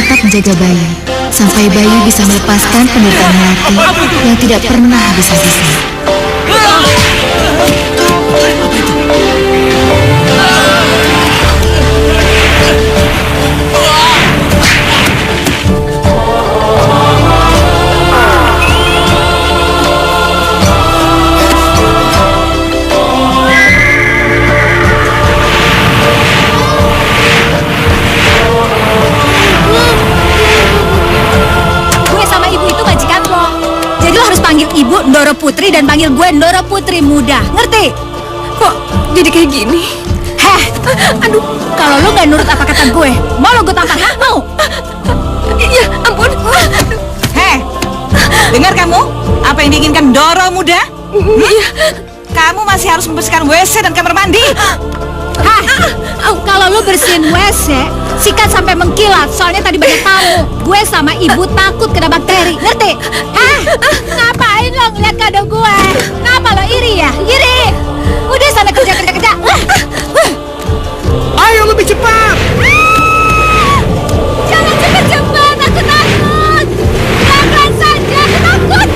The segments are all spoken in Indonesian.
tetap menjaga Bayu sampai Bayu bisa melepaskan penderitaan Melati yang tidak pernah habis-habisnya. Ibu Ndoro Putri dan panggil gue Ndoro Putri Muda, ngerti? Kok jadi kayak gini? Heh, aduh, kalau lo nggak nurut apa kata gue, mau lo gue tampar, mau? Ya ampun. Heh, dengar kamu? Apa yang diinginkan Ndoro Muda? Iya. Kamu masih harus membersihkan WC dan kamar mandi. Hah, kalau lo bersihin WC, sikat sampai mengkilat, soalnya tadi banyak tamu. Gue sama ibu takut kena bakteri, ngerti? Hah, ngapain lo ngeliat kado gue? Kenapa lo iri ya? Iri? Udah sana kerja. Ayo lebih cepat. Jangan cepet-cepet, aku takut. Pelan-pelan saja, aku takut.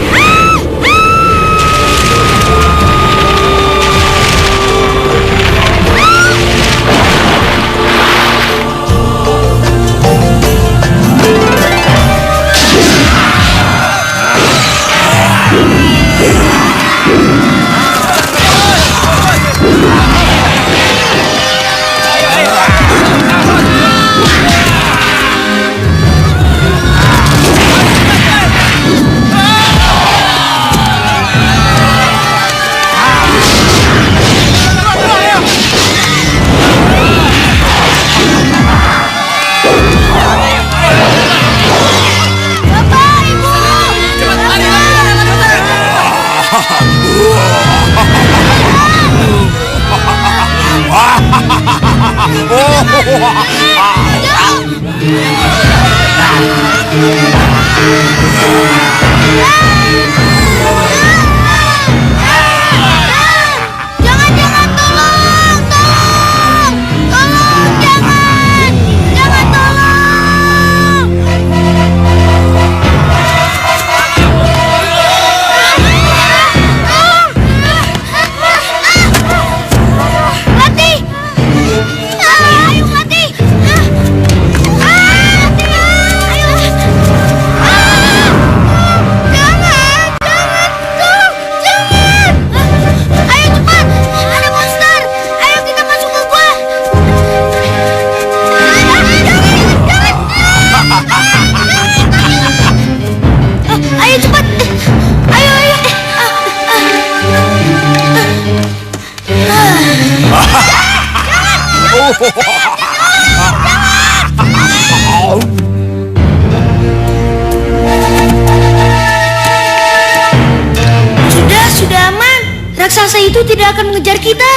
Sudah aman. Raksasa itu tidak akan mengejar kita.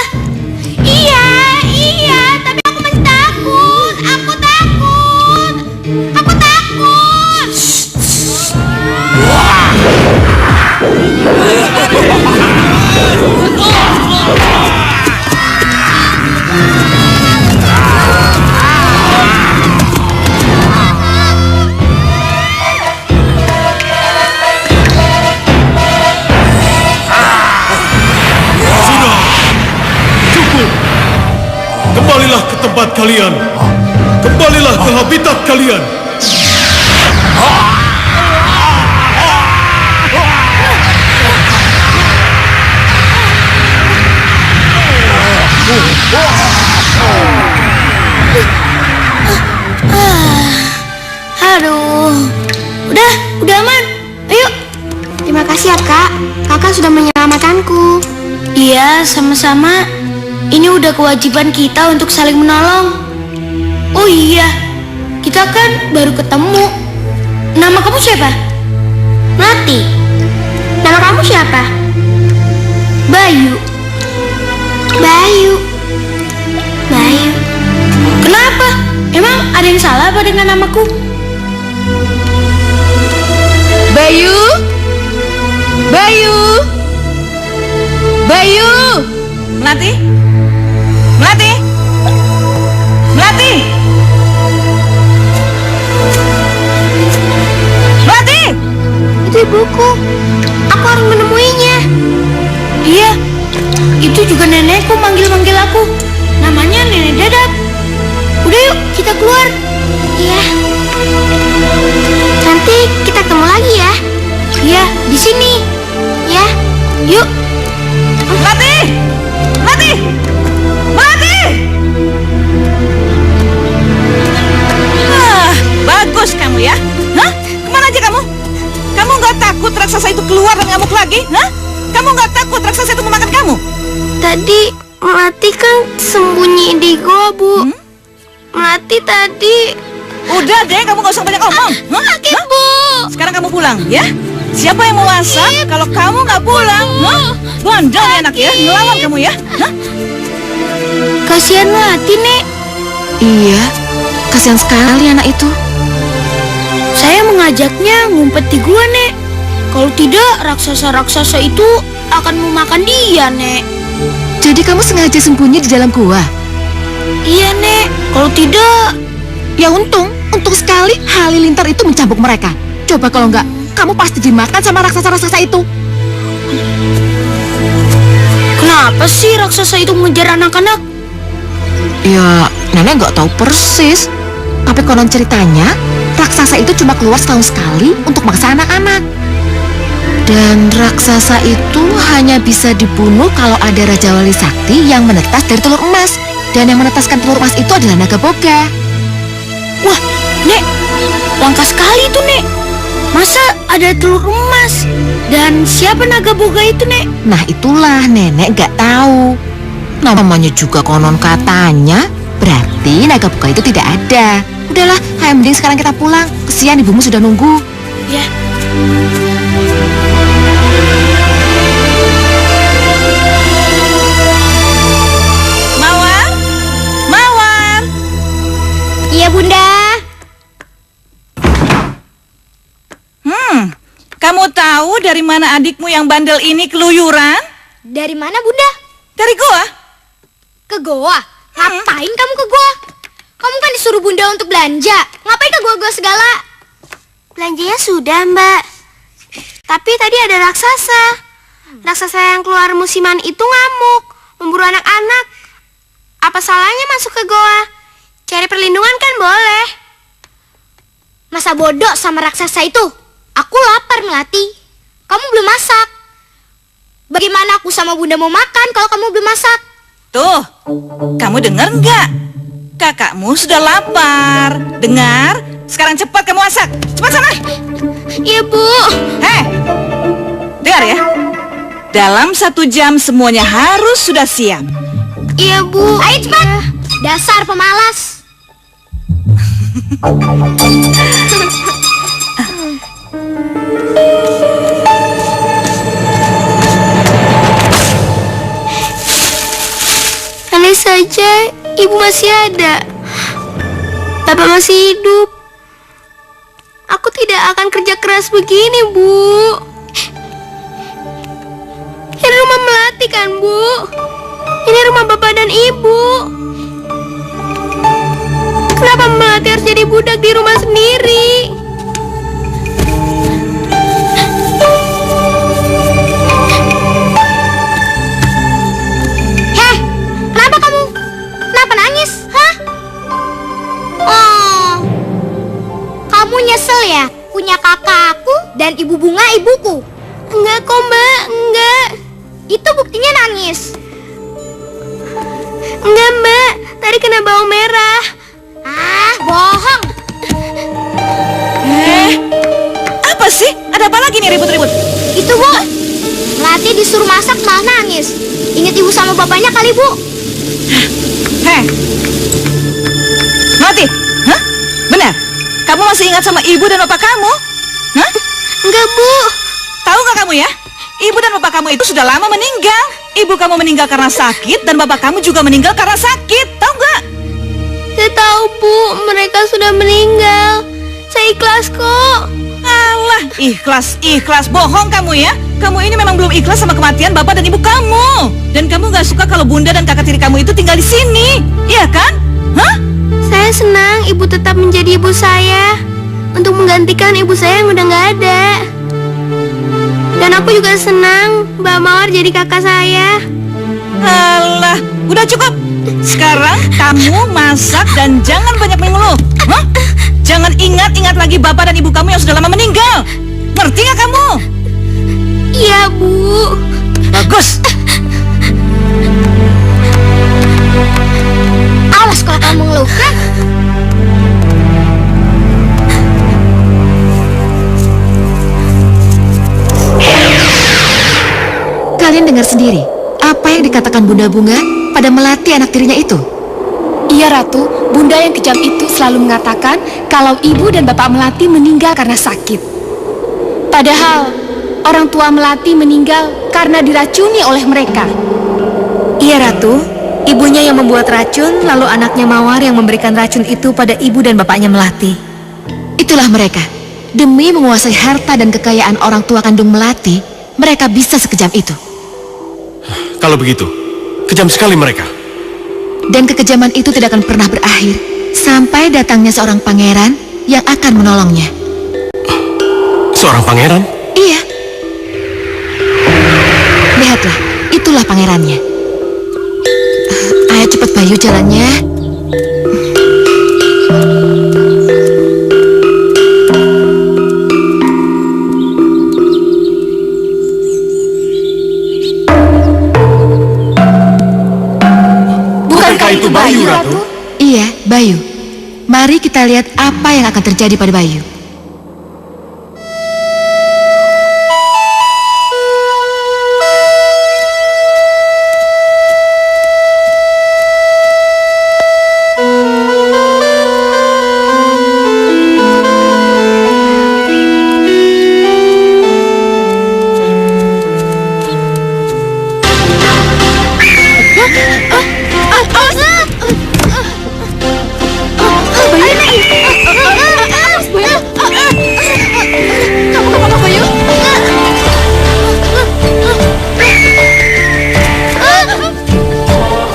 Iya, tapi aku masih takut. Aku takut. Kembalilah ke tempat kalian. Kembalilah ke habitat kalian. Aduh. Udah aman. Ayo. Terima kasih ya, Kak. Kakak sudah menyelamatkanku. Iya, sama-sama. Ini udah kewajiban kita untuk saling menolong. Oh iya, kita kan baru ketemu. Nama kamu siapa? Melati. Nama kamu siapa? Bayu. Bayu. Kenapa? Emang ada yang salah apa dengan namaku? Bayu. Melati. ibuku. Aku harus menemuinya. Iya, itu juga nenekku manggil-manggil aku. Namanya Nenek Dadap. Udah yuk, kita keluar. Iya. Nanti kita ketemu lagi ya. Iya, di sini. Ya. Yuk. Melati! Melati! Melati! Bagus kamu ya. Hah? Kemana aja kamu? Kamu nggak takut raksasa itu keluar dan ngamuk lagi? Hah? Kamu nggak takut raksasa itu memakan kamu? Tadi Melati kan sembunyi di gua, Bu. Melati tadi. Udah deh, kamu nggak usah banyak omong. Hah? Bu. Sekarang kamu pulang ya. Siapa yang mau masak? Kalau kamu nggak pulang, bandel ya anak ya, ngelawan kamu ya. Hah? Kasihan Melati, Nek. Iya, kasihan sekali anak itu. Saya mengajaknya ngumpet di gua, Nek. Kalau tidak, raksasa-raksasa itu akan memakan dia, Nek. Jadi kamu sengaja sembunyi di dalam gua? Iya, Nek. Kalau tidak... Ya untung sekali Halilintar itu mencambuk mereka. Coba kalau enggak, kamu pasti dimakan sama raksasa-raksasa itu. Kenapa sih raksasa itu mengejar anak-anak? Ya, nenek nggak tahu persis. Tapi konon ceritanya, raksasa itu cuma keluar setahun sekali untuk maksa anak-anak. Dan raksasa itu hanya bisa dibunuh kalau ada Raja Wali Sakti yang menetas dari telur emas. Dan yang menetaskan telur emas itu adalah naga boga. Wah, Nek, langka sekali itu, Nek. Masa ada telur emas? Dan siapa naga boga itu, Nek? Nah itulah nenek nggak tahu. Namanya juga konon katanya, berarti naga boga itu tidak ada. Udahlah, ayo mending sekarang kita pulang. Kesian ibumu sudah nunggu. Ya. Mawar? Mawar? Iya, Bunda. Kamu tahu dari mana adikmu yang bandel ini keluyuran? Dari mana, Bunda? Dari gua. Ke goa. Ngapain kamu ke goa? Kamu kan disuruh Bunda untuk belanja. Ngapain ke goa-goa segala? Belanjanya sudah, Mbak. Tapi tadi ada raksasa. Raksasa yang keluar musiman itu ngamuk, memburu anak-anak. Apa salahnya masuk ke goa? Cari perlindungan kan boleh. Masa bodoh sama raksasa itu? Aku lapar, Melati. Kamu belum masak. Bagaimana aku sama Bunda mau makan kalau kamu belum masak? Tuh, kamu dengar nggak? Kakakmu sudah lapar. Dengar? Sekarang cepat kamu masak. Cepat sana. Iya, Bu. Dengar ya. Dalam 1 jam semuanya harus sudah siap. Iya, Bu. Ayo cepat. Dasar pemalas. Andai saja Ibu masih ada, Bapak masih hidup, aku tidak akan kerja keras begini, Bu. Ini rumah Melati kan, Bu? Ini rumah Bapak dan Ibu. Kenapa Melati harus jadi budak di rumah sendiri? Heh, kenapa kamu? Kenapa nangis? Hah? Oh, kamu nyesel ya punya kakak aku dan ibu bunga ibuku? Enggak kok, Mbak, enggak. Itu buktinya nangis. Enggak, Mbak, tadi kena bawang merah. Ah, bohong. Apa sih? Ada apa lagi nih ribut-ribut? Itu, Bu. Melati disuruh masak malah nangis. Ingat ibu sama bapaknya kali, Bu. Melati, hah? Benar? Kamu masih ingat sama ibu dan bapak kamu? Hah? Enggak, Bu. Tahu nggak kamu ya? Ibu dan bapak kamu itu sudah lama meninggal. Ibu kamu meninggal karena sakit dan bapak kamu juga meninggal karena sakit. Tahu nggak? Saya tahu, Bu. Mereka sudah meninggal. Saya ikhlas kok. Alah, ikhlas. Bohong kamu ya. Kamu ini memang belum ikhlas sama kematian bapak dan ibu kamu. Dan kamu nggak suka kalau bunda dan kakak tiri kamu itu tinggal di sini. Iya kan? Hah? Saya senang ibu tetap menjadi ibu saya untuk menggantikan ibu saya yang udah nggak ada. Dan aku juga senang Mbak Mawar jadi kakak saya. Alah, udah cukup. Sekarang kamu masak dan jangan banyak mengeluh. Hah? Jangan ingat-ingat lagi bapak dan ibu kamu yang sudah lama meninggal. Ngerti nggak kamu? Iya, Bu. Bagus. Awas kalau kamu mengeluhkan. Kalian dengar sendiri apa yang dikatakan Bunda Bunga pada Melati anak tirinya itu. Iya Ratu, Bunda yang kejam itu selalu mengatakan kalau ibu dan bapak Melati meninggal karena sakit. Padahal orang tua Melati meninggal karena diracuni oleh mereka. Iya Ratu, ibunya yang membuat racun, lalu anaknya Mawar yang memberikan racun itu pada ibu dan bapaknya Melati. Itulah mereka. Demi menguasai harta dan kekayaan orang tua kandung Melati, mereka bisa sekejam itu. Kalau begitu, kejam sekali mereka. Dan kekejaman itu tidak akan pernah berakhir sampai datangnya seorang pangeran yang akan menolongnya. Seorang pangeran? Iya. Lihatlah, itulah pangerannya. Ayo cepat Bayu jalannya. Bukankah itu Bayu, Ratu? Iya, Bayu. Mari kita lihat apa yang akan terjadi pada Bayu.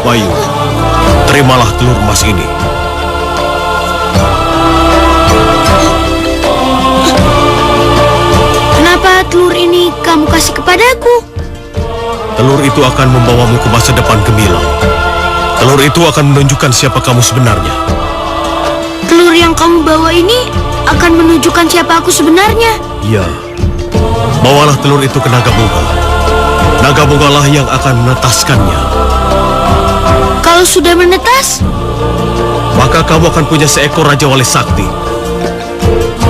Bayu, terimalah telur emas ini. Kenapa telur ini kamu kasih kepadaku? Telur itu akan membawamu ke masa depan gemilang. Telur itu akan menunjukkan siapa kamu sebenarnya. Telur yang kamu bawa ini akan menunjukkan siapa aku sebenarnya. Iya. Bawalah telur itu ke Naga Boga. Naga Boga lah yang akan menetaskannya. Kalau sudah menetas, Maka kamu akan punya seekor Raja Wali Sakti.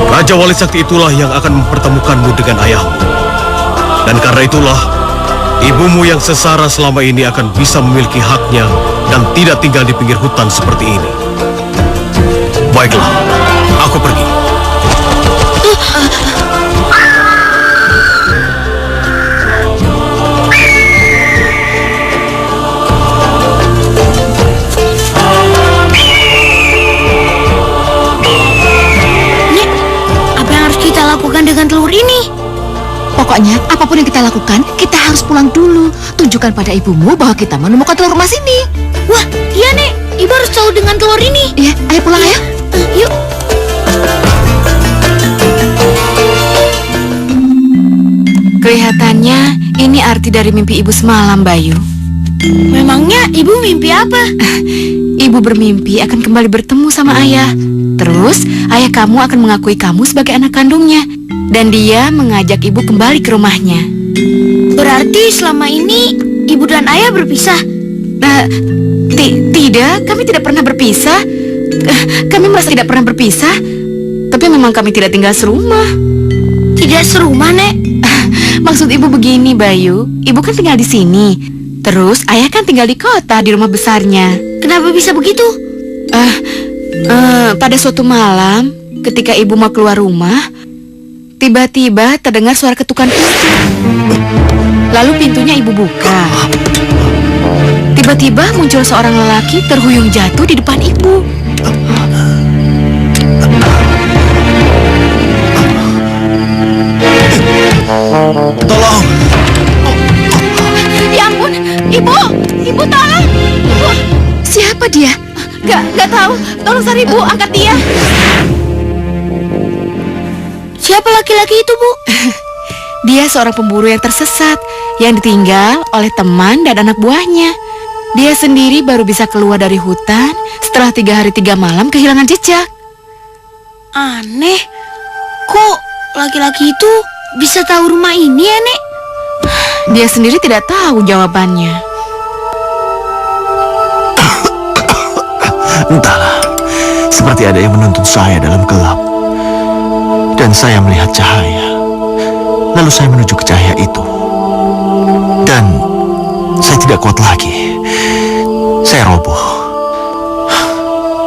Raja Wali Sakti itulah yang akan mempertemukanmu dengan ayahmu. Dan karena itulah, ibumu yang sengsara selama ini akan bisa memiliki haknya dan tidak tinggal di pinggir hutan seperti ini. Baiklah, aku pergi. Nek, apa yang harus kita lakukan dengan telur ini? Pokoknya, apapun yang kita lakukan, kita harus pulang dulu. Tunjukkan pada ibumu bahwa kita menemukan telur emas ini. Wah, iya Nek, ibu harus tahu dengan telur ini. Iya, ayo pulang ayo. Yuk. Kelihatannya ini arti dari mimpi ibu semalam, Bayu. Memangnya ibu mimpi apa? Ibu bermimpi akan kembali bertemu sama ayah. Terus, ayah kamu akan mengakui kamu sebagai anak kandungnya. Dan dia mengajak ibu kembali ke rumahnya. Berarti selama ini ibu dan ayah berpisah. Tidak, kami tidak pernah berpisah. Kami merasa tidak pernah berpisah. Tapi memang kami tidak tinggal serumah. Tidak serumah, Nek. Maksud ibu begini, Bayu. Ibu kan tinggal di sini. Terus ayah kan tinggal di kota, di rumah besarnya. Kenapa bisa begitu? Pada suatu malam, ketika ibu mau keluar rumah, tiba-tiba terdengar suara ketukan pintu. Lalu pintunya ibu buka. Tiba-tiba muncul seorang lelaki terhuyung jatuh di depan ibu. Tolong! Ya ampun, ibu tolong. Ibu, Siapa dia? Gak tahu. Tolong cari ibu, angkat dia. Siapa laki-laki itu, Bu? Dia seorang pemburu yang tersesat, yang ditinggal oleh teman dan anak buahnya. Dia sendiri baru bisa keluar dari hutan setelah 3 hari 3 malam kehilangan jejak. Aneh, kok laki-laki itu bisa tahu rumah ini ya, Nek? Dia sendiri tidak tahu jawabannya. Entahlah, seperti ada yang menuntun saya dalam gelap. Dan saya melihat cahaya. Lalu saya menuju ke cahaya itu. Dan saya tidak kuat lagi. Saya roboh.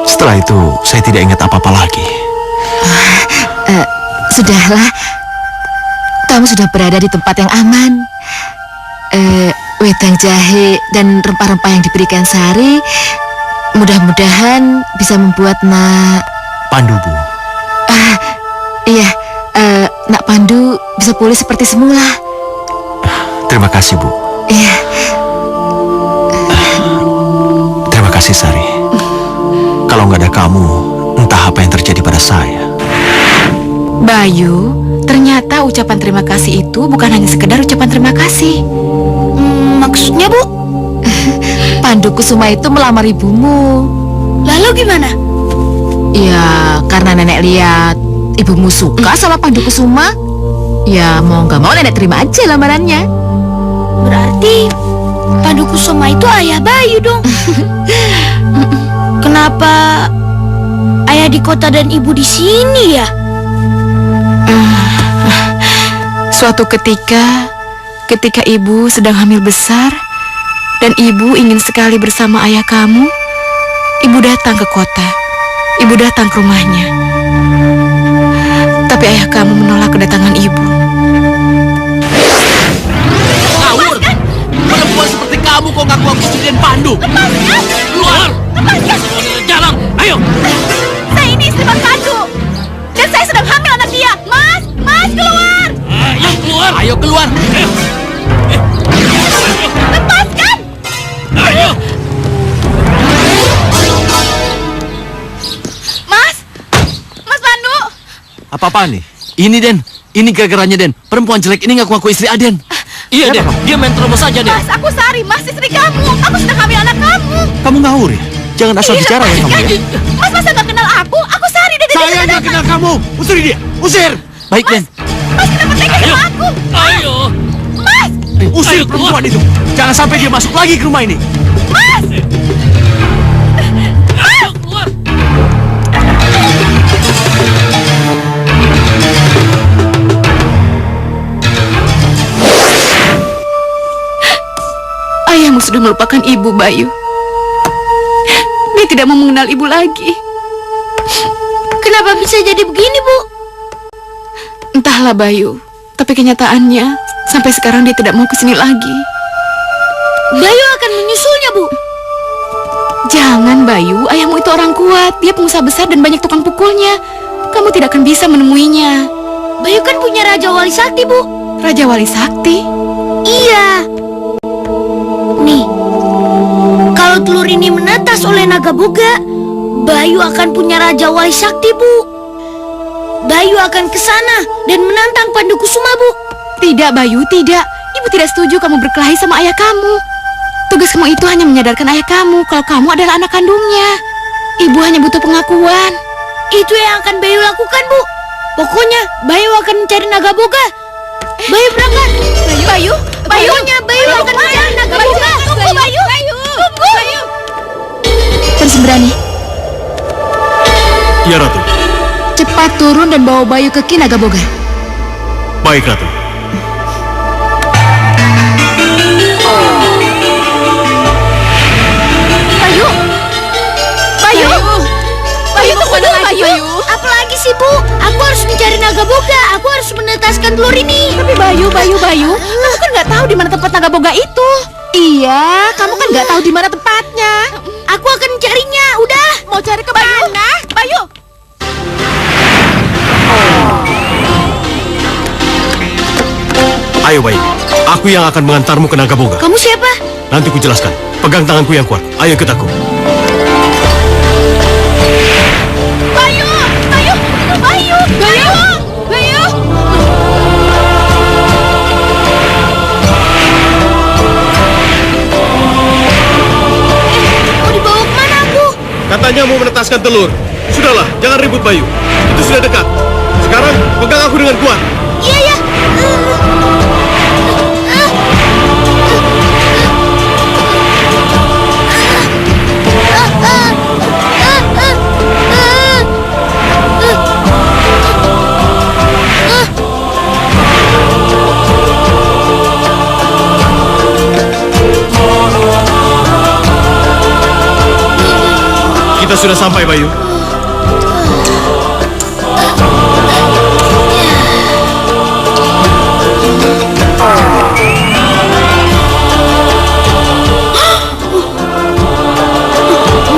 Setelah itu, saya tidak ingat apa-apa lagi. Sudahlah, kamu sudah berada di tempat yang aman. Wedang jahe dan rempah-rempah yang diberikan Sari mudah-mudahan bisa membuat Nak Pandu, Bu. Iya, Nak Pandu bisa pulih seperti semula. Terima kasih, Bu. Iya. Terima kasih, Sari. Kalau nggak ada kamu, entah apa yang terjadi pada saya. Bayu, ternyata ucapan terima kasih itu bukan hanya sekedar ucapan terima kasih. Maksudnya, Bu? Pandu Kusuma itu melamar ibumu. Lalu gimana? Ya, karena nenek lihat ibumu suka sama Pandu Kusuma. Ya, mau nggak mau nenek terima aja lamarannya. Berarti Pandu Kusuma itu ayah Bayu dong. Kenapa ayah di kota dan ibu di sini ya? Suatu ketika ibu sedang hamil besar dan ibu ingin sekali bersama ayah kamu, ibu datang ke kota. Ibu datang ke rumahnya. Tapi ayah kamu menolak kedatangan ibu. Ngawur! Perempuan seperti kamu kok ngaku aku istri dan Pandu? Lepaskan! Keluar! Lepaskan! Jarang! Ayo! Saya ini istri Bang Pandu. Dan saya sedang hamil anak dia. Mas! Mas, keluar! Ayo keluar! Ayo keluar! Lepaskan! Ayo! Mas! Mas Pandu! Apa-apa nih? Ini Den, ini gara-garanya Den. Perempuan jelek ini ngaku-ngaku istri Aden. Iya Den, dia main terobos saja Den. Mas, aku Sari, Mas, istri kamu. Aku sedang hamil anak kamu. Kamu ngawur ya? Jangan asal bicara ya kamu ya. Mas, masa nggak kenal aku? Aku Sari dari Saya nggak kenal kamu. Usir dia. Usir. Baik Den. Mas, kenapa tega sama aku? Ayo! Mas! Usir Ayo, perempuan itu. Jangan sampai dia masuk lagi ke rumah ini. Mas! Ayo keluar! Ayahmu sudah melupakan ibu, Bayu. Dia tidak mau mengenal ibu lagi. Kenapa bisa jadi begini, Bu? Entahlah, Bayu. Tapi kenyataannya, sampai sekarang dia tidak mau kesini lagi. Bayu akan menyusulnya, Bu. Jangan, Bayu. Ayahmu itu orang kuat. Dia pengusaha besar dan banyak tukang pukulnya. Kamu tidak akan bisa menemuinya. Bayu kan punya Raja Wali Sakti, Bu. Raja Wali Sakti? Iya. Nih, kalau telur ini menetas oleh naga boga, Bayu akan punya Raja Wali Sakti, Bu. Bayu akan ke sana dan menantang Pandu Kusuma, Bu. Tidak, Bayu, tidak. Ibu tidak setuju kamu berkelahi sama ayah kamu. Tugas kamu itu hanya menyadarkan ayah kamu kalau kamu adalah anak kandungnya. Ibu hanya butuh pengakuan. Itu yang akan Bayu lakukan, Bu. Pokoknya Bayu akan mencari naga boga. Bayu berangkat. Bayu! Pokoknya Bayu akan mencari naga boga. Tunggu, Bayu! Tunggu! Bayu! Bersembrani, Ya, Ratu. cepat turun dan bawa Bayu ke Ki Nagaboga. Baik, Ratu. Bayu! Bayu! Bayu, tunggu dulu, Bayu! Apalagi sih, Bu? Aku harus mencari naga boga. Aku harus menetaskan telur ini. Tapi Bayu, kamu kan nggak tahu di mana tempat naga boga itu. Iya, kamu kan nggak tahu di mana tempatnya. Aku akan mencarinya. Udah. Mau cari ke mana? Bayu! Ayo, Bayu. Aku yang akan mengantarmu ke Nagaboga. Kamu siapa? Nanti ku jelaskan. Pegang tanganku yang kuat. Ayo ikut aku. Bayu! Bayu! Bayu! Bayu! Bayu! saatnya mau menetaskan telur. Sudahlah, jangan ribut Bayu. Itu sudah dekat. Sekarang pegang aku dengan kuat. Iya, iya. Kita sudah sampai, Bayu.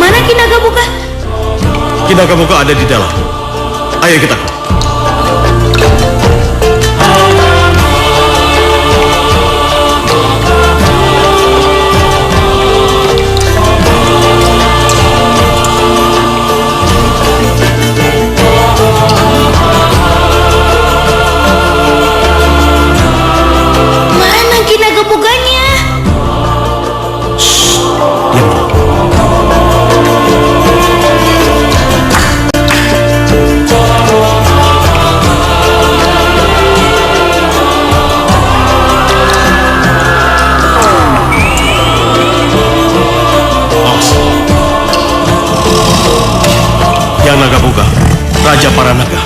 Mana Kinagabuka? Kinagabuka ada di dalam. Ayo kita. Mana Kinagabukanya? Yang Nagabuka, Raja para naga.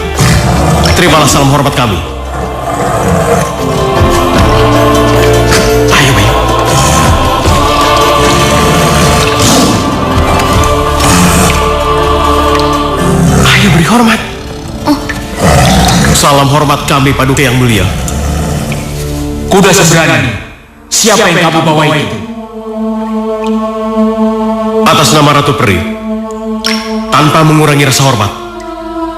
Terimalah salam hormat kami. Ayo, Bayu. Ayo beri hormat. Salam hormat kami, Paduka yang mulia. Kuda seberani. Siapa yang kamu bawa itu? Atas nama Ratu Peri, tanpa mengurangi rasa hormat,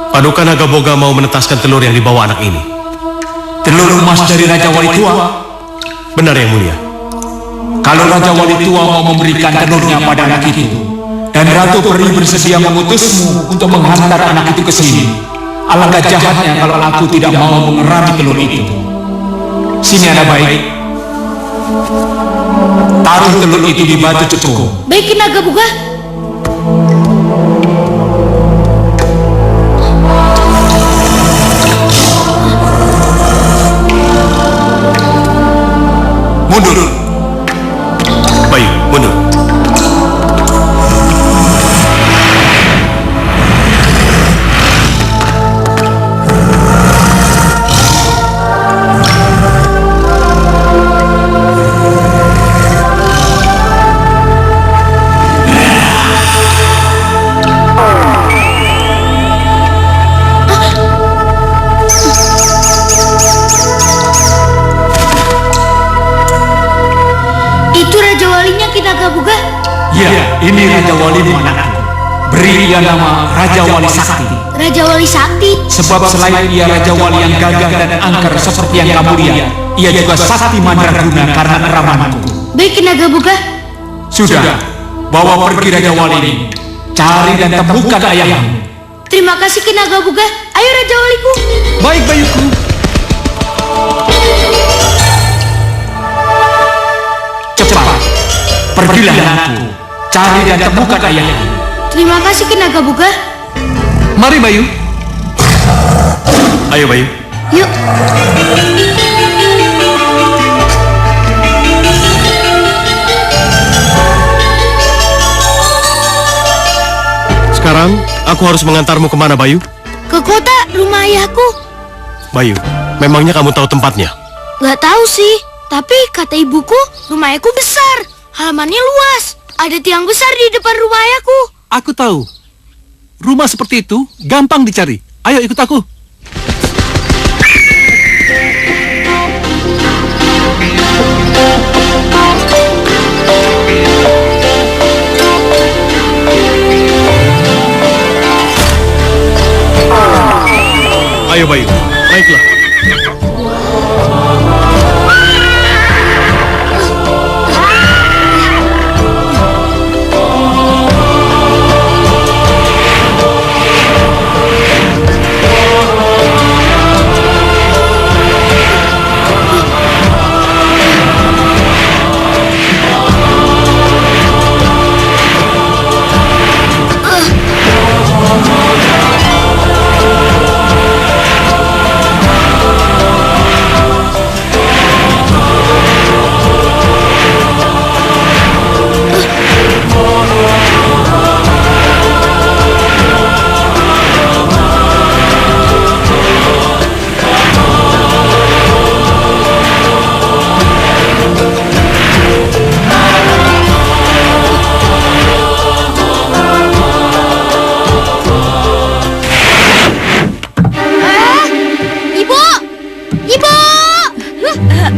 Paduka Nagaboga mau menetaskan telur yang dibawa anak ini. Telur emas dari Raja Wali Tua. Benar yang mulia. Kalau Raja Wali Tua mau memberikan telurnya pada anak itu, dan Ratu Peri bersedia mengutusmu untuk menghantar anak itu ke sini, alangkah jahatnya kalau aku tidak mau mengerami telur itu. Sini anak baik. Taruh telur itu di batu cekung. Baik Kinagabuka. Mundur. Bayu, mundur. Kinagabuka? Ya, ini Raja Wali anakku. Beri ia nama Raja Wali Sakti. Raja Wali Sakti? Sebab selain ia Raja Wali yang gagah dan angker seperti yang kamu lihat, ia juga sakti mandraguna karena keramanku. Baik Kinagabuka. Sudah, bawa pergi Raja Wali ini. Cari dan temukan ayahmu. Terima kasih Kinagabuka. Ayo Raja Waliku. Baik Bayuku. Cepat, pergilah anakku. Cari dan temukan ayahmu. Terima kasih Kinagabuka. Mari Bayu. Ayo Bayu. Yuk. Sekarang aku harus mengantarmu kemana Bayu? Ke kota rumah ayahku. Bayu, memangnya kamu tahu tempatnya? Gak tahu sih, tapi kata ibuku rumah ayahku besar, halamannya luas, ada tiang besar di depan rumah ayahku. Aku tahu. Rumah seperti itu gampang dicari. Ayo ikut aku. Ayo Bayu, naiklah.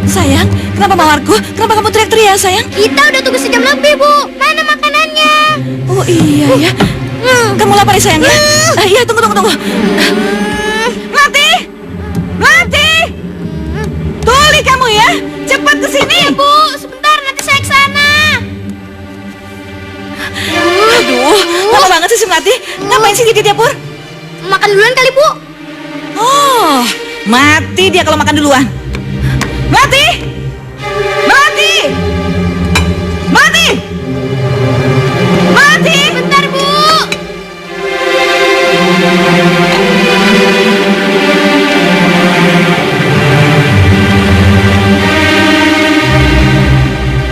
Sayang, kenapa mawarku? Kenapa kamu teriak-teriak, sayang? Kita udah tunggu sejam lebih, Bu. Mana makanannya? Oh iya ya. Kamu lapar ya, sayang ya? Iya, tunggu. Melati! Tuli kamu ya, cepat ke sini. Iya, Bu. Sebentar, nanti saya ke sana. Aduh, lama banget sih si Melati. Ngapain sih di dapur? Makan duluan kali, Bu. Oh, mati dia kalau makan duluan. Melati! Bentar, Bu.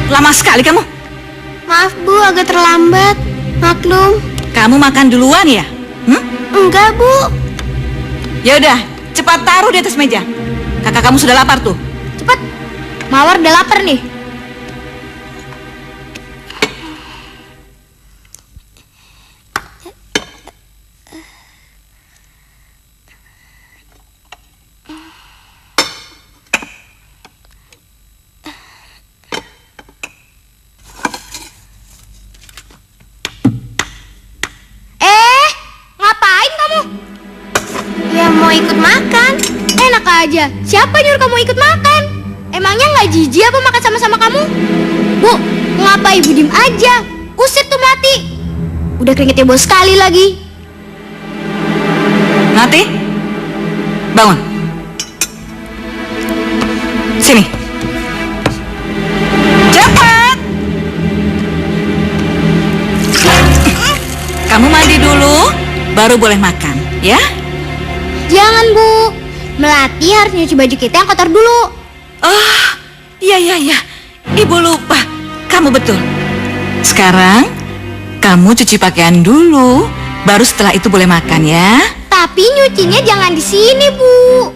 Lama sekali kamu. Maaf, Bu, agak terlambat. Maklum. Kamu makan duluan ya? Enggak, Bu. Ya udah, cepat taruh di atas meja. Kakak kamu sudah lapar tuh. Cepat. Mawar udah lapar nih. Ngapain kamu? Ya mau ikut makan. Enak aja. Siapa nyuruh kamu ikut makan? Emangnya nggak jijik apa makan sama-sama kamu? Bu, ngapa ibu diem aja? Usir tuh Melati. Udah keringetnya bau sekali lagi. Melati, bangun. Sini. Cepat. Kamu mandi dulu, baru boleh makan, ya? Jangan, Bu. Melati harus nyuci baju kita yang kotor dulu. Oh, iya. Ibu lupa. Kamu betul. Sekarang, kamu cuci pakaian dulu, baru setelah itu boleh makan, ya? Tapi nyucinya jangan di sini, Bu.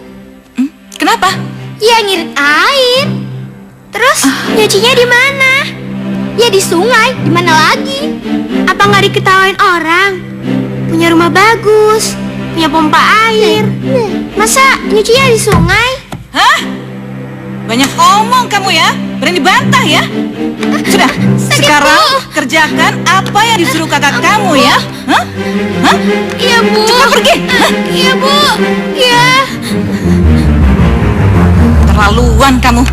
Kenapa? Ya ngirit air. Terus nyucinya di mana? Ya di sungai. Di mana lagi? Apa nggak diketawain orang? Punya rumah bagus, punya pompa air. Masa nyucinya di sungai? Hah? Banyak omong kamu ya, berani bantah ya? Sudah, sekarang kerjakan apa yang disuruh kakak kamu ya? Hah? Iya, Bu. Cepat pergi. Iya, Bu. Iya. Terlaluan kamu.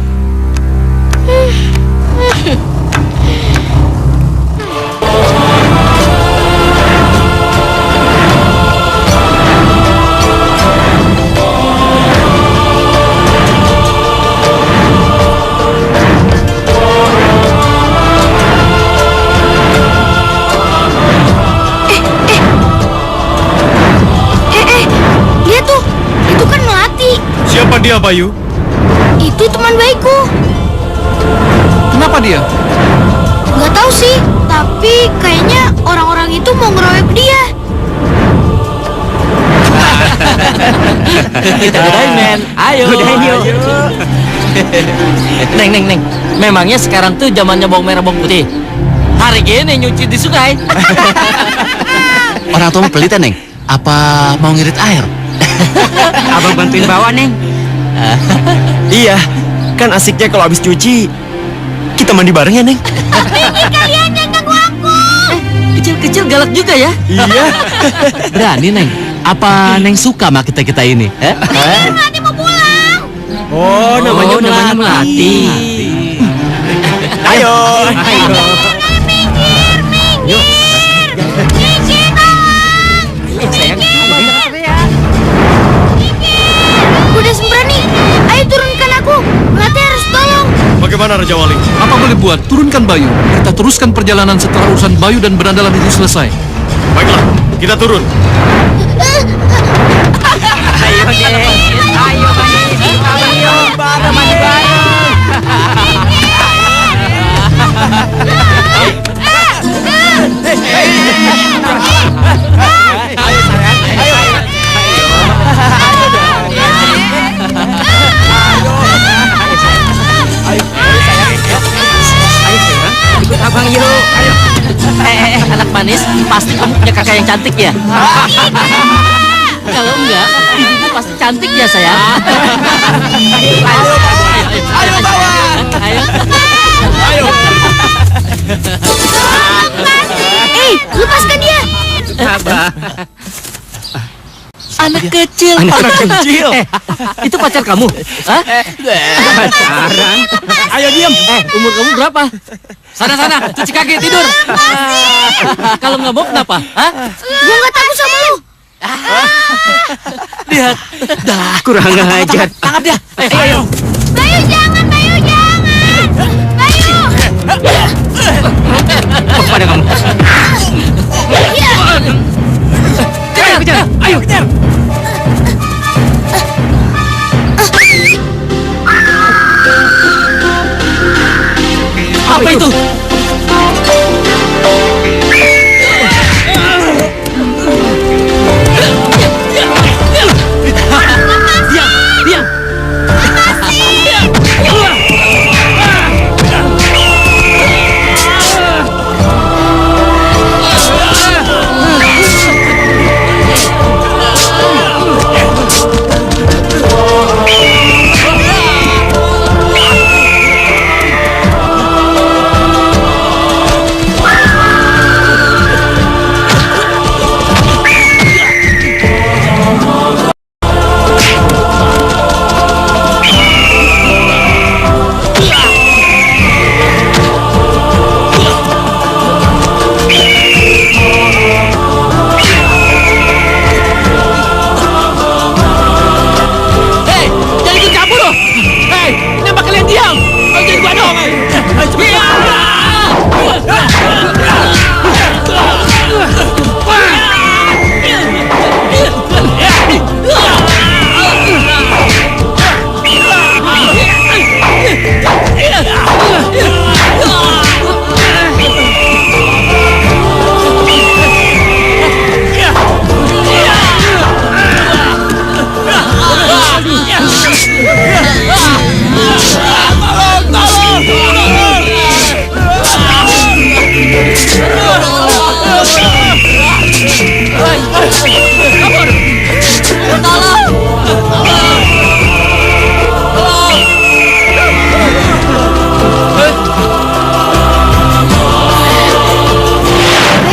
Lihat tuh. Itu kan Melati. Siapa dia, Bayu? Itu teman baikku. Kenapa dia? Nggak tahu sih, tapi kayaknya orang-orang itu mau ngeroyok dia. Kita godain, men. Ayo. Godain yuk. Neng. Memangnya sekarang tuh zamannya bawang merah bawang putih. Hari gini nyuci di sungai. Orang tua pelit, Neng. Apa mau ngirit air? Abang bantuin bawa, Neng. Iya, kan asiknya kalau habis cuci kita mandi bareng ya, Neng. Kalian jangan ganggu aku. Kecil-kecil galak juga ya. Iya. Berani, Neng. Apa Neng suka sama kita ini? Melati mau pulang. Oh, namanya Melati. Ayo. Minggir. Cici, tolong. Udah sembrani. Ayo turunkan aku. Melati harus tolong. Bagaimana Raja Wali? Apa boleh buat? Turunkan Bayu. Kita teruskan perjalanan setelah urusan Bayu dan berandalan itu selesai. Baiklah, kita turun. Ayo, Dek. Ayo, bareng. Ikut abang yuk. Anak manis, pasti kamu punya kakak yang cantik ya? Kalau enggak, ibu pasti cantik ya sayang. Ayo. Anak kecil. Anak kecil. Itu pacar kamu? Hah? Pacaran. Ayo diam. Umur kamu berapa? Sana, cuci kaki, tidur. Kalau nggak mau kenapa? Hah? Gua nggak takut sama lu. Lihat. Dah, kurang ajar. Tangkap dia. Ayo. Bayu jangan, Bayu jangan. Bayu. Kepada kamu. Kejar. Ayo kejar. Apa itu? Diam.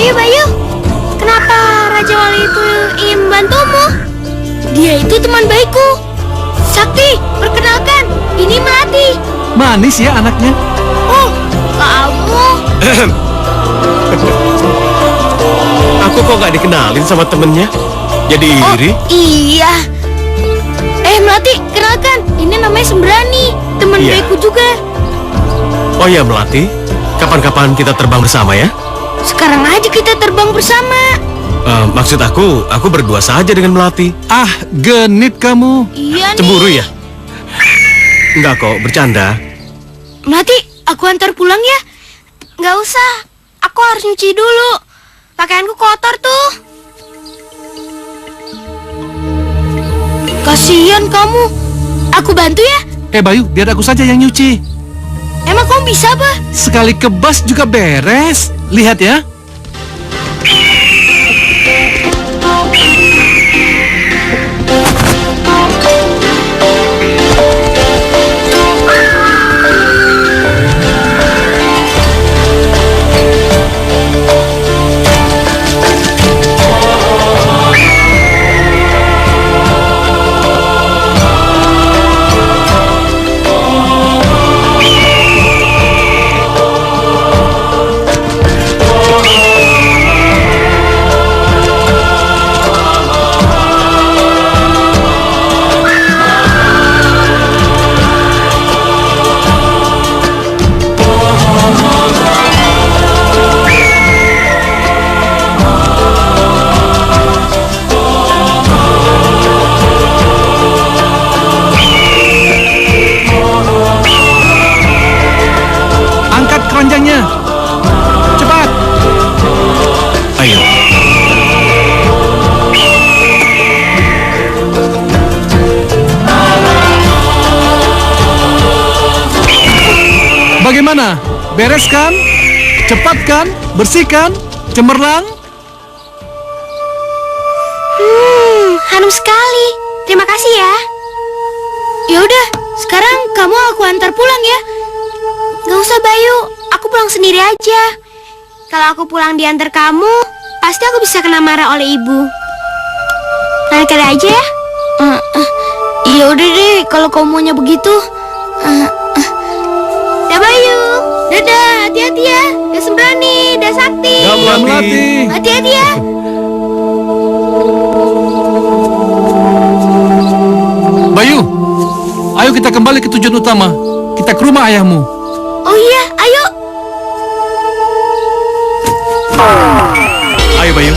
Bayu, kenapa Raja Wali itu ingin membantumu? Dia itu teman baikku. Sakti, perkenalkan, ini Melati. Manis ya anaknya. Oh, kamu. Aku kok nggak dikenalin sama temennya? Jadi iri? Iya. Melati, kenalkan, ini namanya Sembrani, teman Iya. baikku juga. Oh ya Melati, kapan-kapan kita terbang bersama ya? Sekarang aja kita terbang bersama. Maksud aku berdua saja dengan Melati. Ah, genit kamu. Iya nih. Cemburu ya? Enggak kok, bercanda. Melati, aku antar pulang ya. Nggak usah, aku harus nyuci dulu. Pakaianku kotor tuh. Kasihan kamu. Aku bantu ya. Bayu, biar aku saja yang nyuci. Emang kamu bisa, Bah? Sekali kebas juga beres. Lihat ya. Keranjangnya. Cepat. Ayo. Bagaimana? Beres kan? Cepat kan? Bersih kan? Cemerlang? Hanum sekali. Terima kasih ya. Ya udah, sekarang kamu aku antar pulang ya. Gak usah Bayu, aku pulang sendiri aja. Kalau aku pulang diantar kamu, pasti aku bisa kena marah oleh ibu. Naik aja ya. Ya udah deh, kalau kamu maunya begitu. Dah Bayu, dadah, hati-hati ya. Dah Sembrani, dah Sakti. Dah Melati. Hati-hati ya. Bayu, ayo kita kembali ke tujuan utama. Kita ke rumah ayahmu. Oh iya, ayo. Ayo Bayu.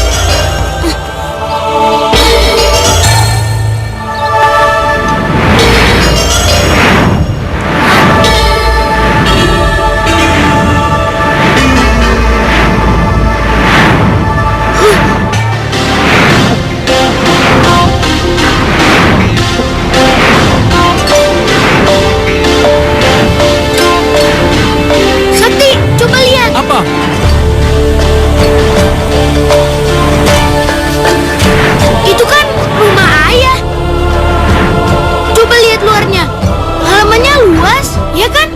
Sakti, coba lihat. Apa? Itu kan rumah ayah. Coba lihat luarnya. Halamannya luas, ya kan?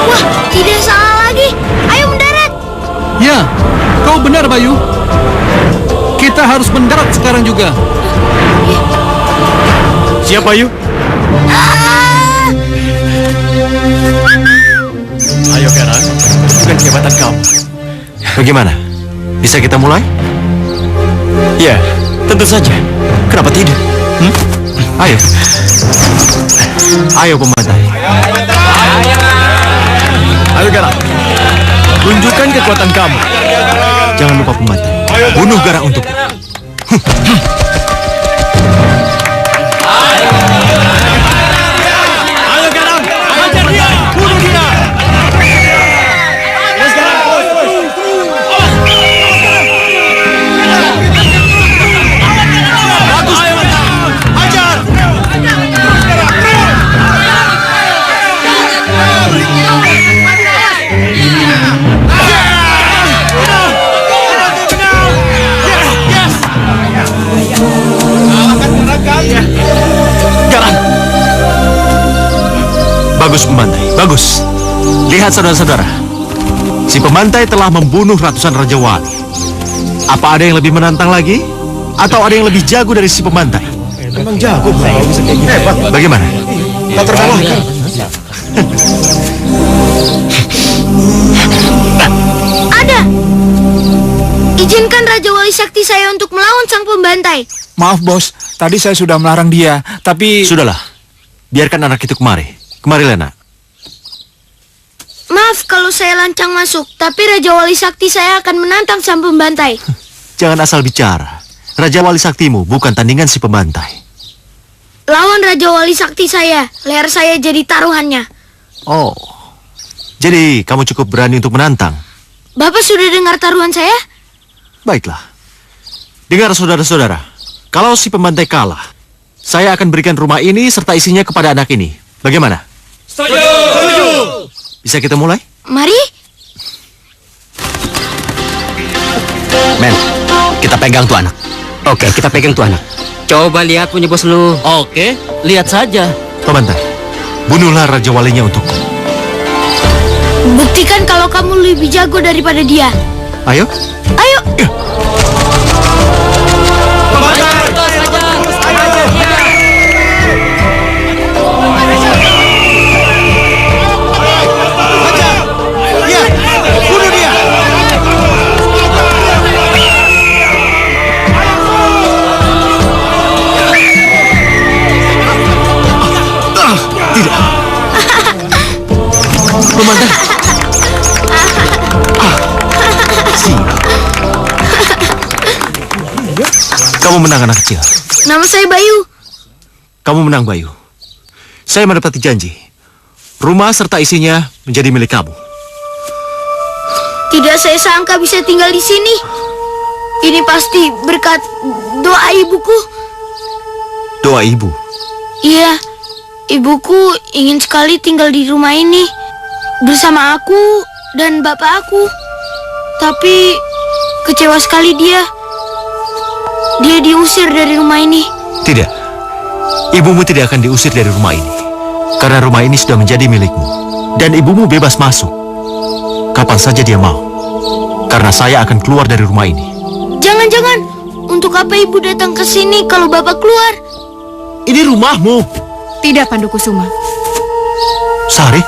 Wah, tidak salah lagi. Ayo mendarat. Ya, kau benar Bayu. Kita harus mendarat sekarang juga. Siap Bayu? Ayo Gerang, tunjukkan kehebatan kamu. Bagaimana? Bisa kita mulai? Ya, tentu saja. Kenapa tidak? Ayo. Ayo pembantai. Ayo Gerang. Tunjukkan kekuatan kamu. Jangan lupa pembantai. Bunuh Gerang untuk. Ayo Gerang, hajar dia. Bunuh dia. Bagus. Hajar. Gerang. Bagus pembantai, bagus. Lihat saudara-saudara. Si pembantai telah membunuh ratusan raja wali. Apa ada yang lebih menantang lagi? Atau ada yang lebih jago dari si pembantai? Emang jago, bro. Bisa kayak gini. Hebat. Bagaimana? Tak terkalahkan. Ada. Izinkan Raja Wali Sakti saya untuk melawan sang pembantai. Maaf bos, tadi saya sudah melarang dia, tapi... Sudahlah. Biarkan anak itu kemari. Kemari, Lena. Maaf kalau saya lancang masuk, tapi Raja Wali Sakti saya akan menantang sang pembantai. Jangan asal bicara. Raja Wali Saktimu bukan tandingan si pembantai. Lawan Raja Wali Sakti saya, leher saya jadi taruhannya. Oh. Jadi kamu cukup berani untuk menantang? Bapak sudah dengar taruhan saya? Baiklah. Dengar saudara-saudara. Kalau si pembantai kalah, saya akan berikan rumah ini serta isinya kepada anak ini. Bagaimana? Setuju! Bisa kita mulai? Mari. Men, kita pegang tuh anak. Oke, kita pegang tuh anak. Coba lihat punya bos lu. Oke, lihat saja. Pembantai, bunuhlah Raja Walinya untukku. Buktikan kalau kamu lebih jago daripada dia. Ayo. Ayo. Pembantai. Kamu menang anak kecil. Nama saya Bayu. Kamu menang Bayu. Saya mendapati janji. Rumah serta isinya menjadi milik kamu. Tidak saya sangka bisa tinggal di sini. Ini pasti berkat doa ibuku. Doa ibu? Iya, ibuku ingin sekali tinggal di rumah ini bersama aku dan bapak aku. Tapi kecewa sekali dia. Dia diusir dari rumah ini. Tidak. Ibumu tidak akan diusir dari rumah ini. Karena rumah ini sudah menjadi milikmu. Dan ibumu bebas masuk kapan saja dia mau. Karena saya akan keluar dari rumah ini. Jangan-jangan, untuk apa ibu datang ke sini kalau bapak keluar? Ini rumahmu. Tidak, Pandu Kusuma. Sari?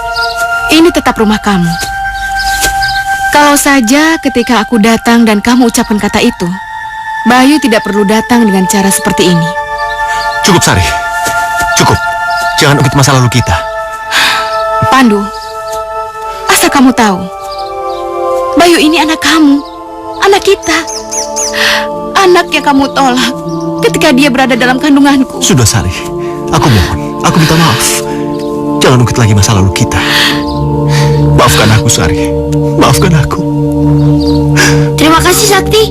Ini tetap rumah kamu. Kalau saja ketika aku datang dan kamu ucapkan kata itu, Bayu tidak perlu datang dengan cara seperti ini. Cukup, Sari. Cukup. Jangan ungkit masa lalu kita. Pandu, asal kamu tahu, Bayu ini anak kamu, anak kita. Anak yang kamu tolak ketika dia berada dalam kandunganku. Sudah, Sari. Aku mohon. Aku minta maaf. Jangan ungkit lagi masa lalu kita. Maafkan aku, Sari. Maafkan aku. Terima kasih, Sakti.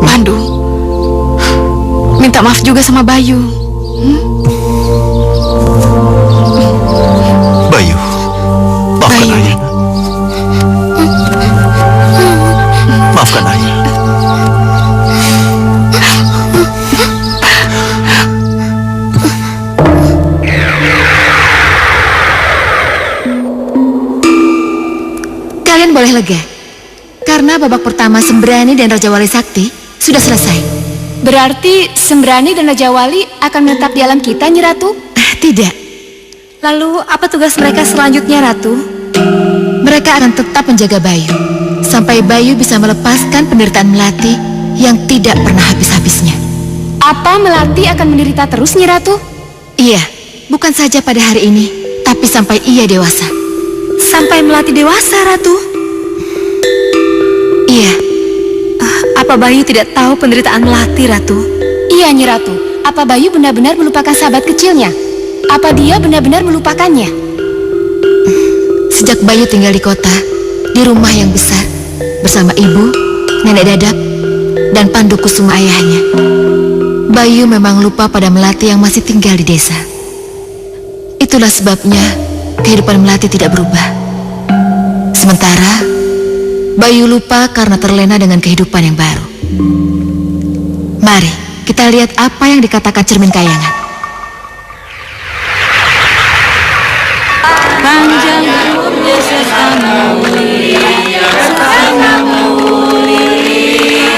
Pandu, minta maaf juga sama Bayu. Bayu, maafkan ayah. Maafkan ayah. Kalian boleh lega, karena babak pertama Sembrani dan Raja Wali Sakti sudah selesai. Berarti Sembrani dan Raja Wali akan menetap di alam kita, Nyi Ratu? Tidak. Lalu apa tugas mereka selanjutnya, Ratu? Mereka akan tetap menjaga Bayu sampai Bayu bisa melepaskan penderitaan Melati yang tidak pernah habis-habisnya. Apa Melati akan menderita terus, Nyi Ratu? Iya, bukan saja pada hari ini, tapi sampai ia dewasa. Sampai Melati dewasa, Ratu? Iya. Apa Bayu tidak tahu penderitaan Melati, Ratu? Iya, Nyi Ratu. Apa Bayu benar-benar melupakan sahabat kecilnya? Apa dia benar-benar melupakannya? Sejak Bayu tinggal di kota, di rumah yang besar, bersama ibu, nenek Dadap, dan Pandu Kusuma ayahnya, Bayu memang lupa pada Melati yang masih tinggal di desa. Itulah sebabnya kehidupan Melati tidak berubah. Sementara Bayu lupa karena terlena dengan kehidupan yang baru. Mari kita lihat apa yang dikatakan cermin kayangan. Panjang umurnya serta mulia, serta mulia,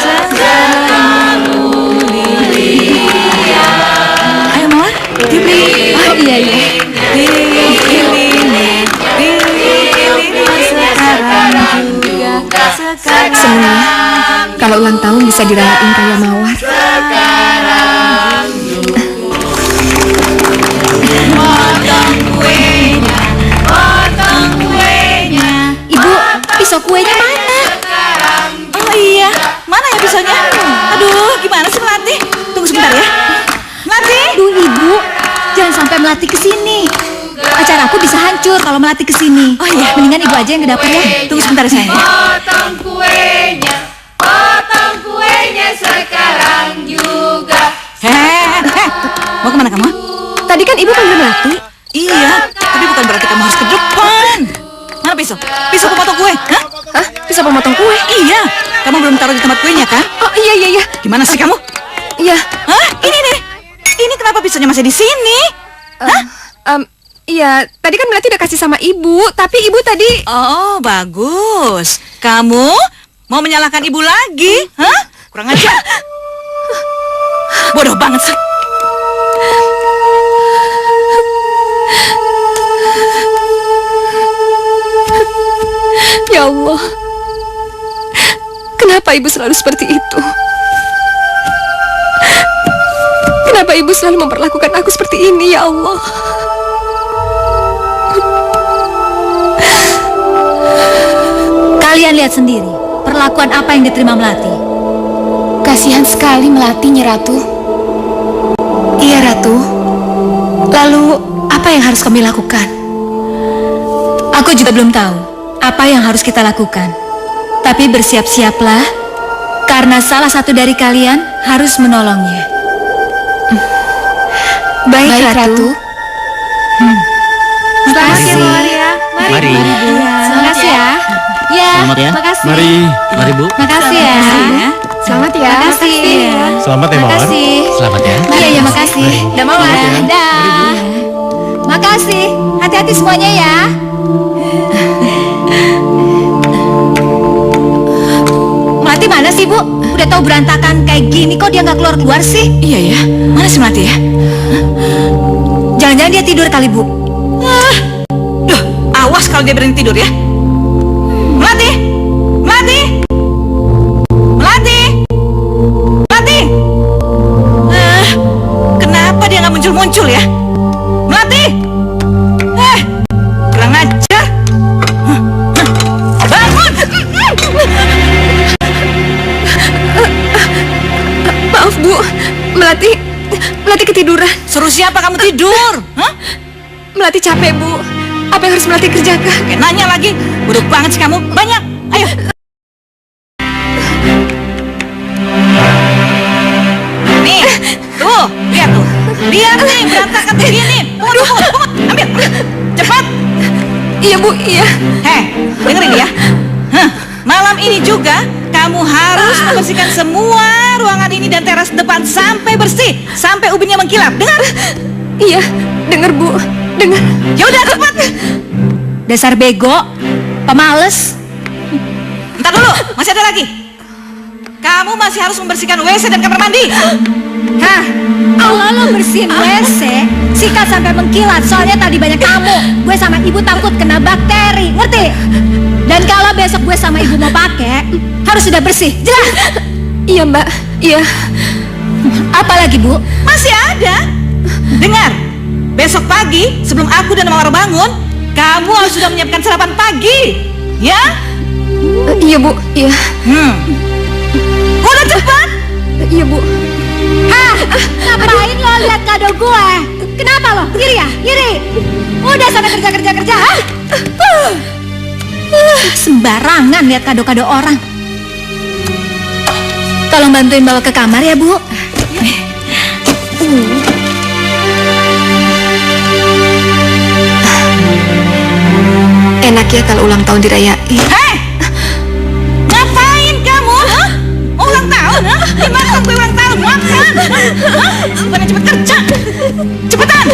serta mulia. Ayo Mawar, dipilih. Oh iya, iya. Semua kalau ulang tahun bisa dirayain kayak Mawar. Potong kuenya. Ibu, pisau kuenya mana? Oh iya, mana ya pisaunya? Aduh, gimana sih Melati? Tunggu sebentar ya. Melati. Aduh, Ibu, jangan sampai Melati kesini. Acara aku bisa hancur kalau Melati kesini. Oh iya, mendingan Ibu aja yang ke dapur ya. Tunggu sebentar ya sayang. Potong kuenya sekarang juga. Mau kemana kamu? Tadi kan Ibu panggil Melati. Iya, tapi bukan berarti kamu harus ke depan. Mana pisau? Pisau pemotong kue? Hah? Pisau pemotong kue? Iya, kamu belum taruh di tempat kuenya kan? Oh iya, iya, iya. Gimana sih kamu? Iya. Hah? Ini nih. Ini kenapa pisaunya masih di sini? Hah? Iya, tadi kan Melati udah kasih sama Ibu, tapi Ibu tadi... Oh, bagus. Kamu mau menyalahkan Ibu lagi? Hah? Kurang ajar. Bodoh banget sih. Ya Allah, kenapa Ibu selalu seperti itu? Kenapa Ibu selalu memperlakukan aku seperti ini, ya Allah? Kalian lihat sendiri perlakuan apa yang diterima Melati. Kasihan sekali Melati, Nyi Ratu. Iya, Ratu. Lalu, apa yang harus kami lakukan? Aku juga belum tahu apa yang harus kita lakukan. Tapi bersiap-siaplah, karena salah satu dari kalian harus menolongnya. Baik, Ratu. Selamat kasih, ya, Mawar ya. Mari. Terima kasih ya. Ya, Selamat ya. makasih. Mari. Mari, Bu. Makasih ya. Selamat ya. Makasih. Selamat ya, Mawar. Makasih. Selamat ya. Iya, ya, makasih. Dah, Mawar. Dah. Makasih. Hati-hati semuanya ya. Melati mana sih, Bu? Udah tahu berantakan kayak gini kok dia nggak keluar-keluar sih? Iya ya. Mana si Melati ya? Jangan-jangan dia tidur kali, Bu. Duh, awas kalau dia berani tidur ya. Melati! Melati! Melati! Melati! Kenapa dia nggak muncul-muncul ya? Melati! Kurang ajar! Bangun! Maaf, Bu. Melati ketiduran. Suruh siapa kamu tidur? Hah? Melati capek, Bu. Apa yang harus Melati kerjakan? Kayak nanya lagi. Bodoh banget sih kamu. Banyak. Ayo. Nih, tuh, lihat tuh. Lihat nih, berantakan begini. Pungut. Ambil. Cepat. Iya, Bu. Iya. Heh, dengerin ya. Malam ini juga kamu harus membersihkan semua ruangan ini dan teras depan sampai bersih, sampai ubinnya mengkilap. Dengar? Iya, dengar, Bu. Dengar. Ya udah cepat. Dasar bego, pemales. Entar dulu, masih ada lagi. Kamu masih harus membersihkan WC dan kamar mandi. Hah, kalau lo bersihin WC, sikat sampai mengkilat. Soalnya tadi banyak tamu. Gue sama ibu takut kena bakteri, ngerti? Dan kalau besok gue sama ibu mau pakai, harus sudah bersih, jelas? Iya, Mbak. Iya. Apalagi, Bu? Masih ada. Dengar, besok pagi sebelum aku dan Mawar bangun, kamu harus sudah menyiapkan sarapan pagi, ya? Iya, Bu. Iya. Udah cepat. Iya, Bu. Ngapain lo lihat kado gue? Kenapa lo? Iri ya? Iri? Udah sampai kerja. Sembarangan lihat kado-kado orang. Tolong bantuin bawa ke kamar ya, Bu. Enak ya kalau ulang tahun dirayain. Hei! Ngapain kamu? Hah? Ulang tahun? Hah? Gimana gue ulang tahun? Makan! Hah? Bukannya cepet kerja. Cepetan!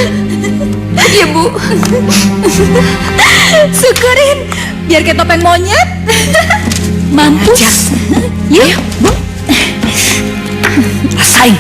Iya, Bu. Syukurin, biar kayak topeng monyet. Mampus. Yuk, Bu. Rasain.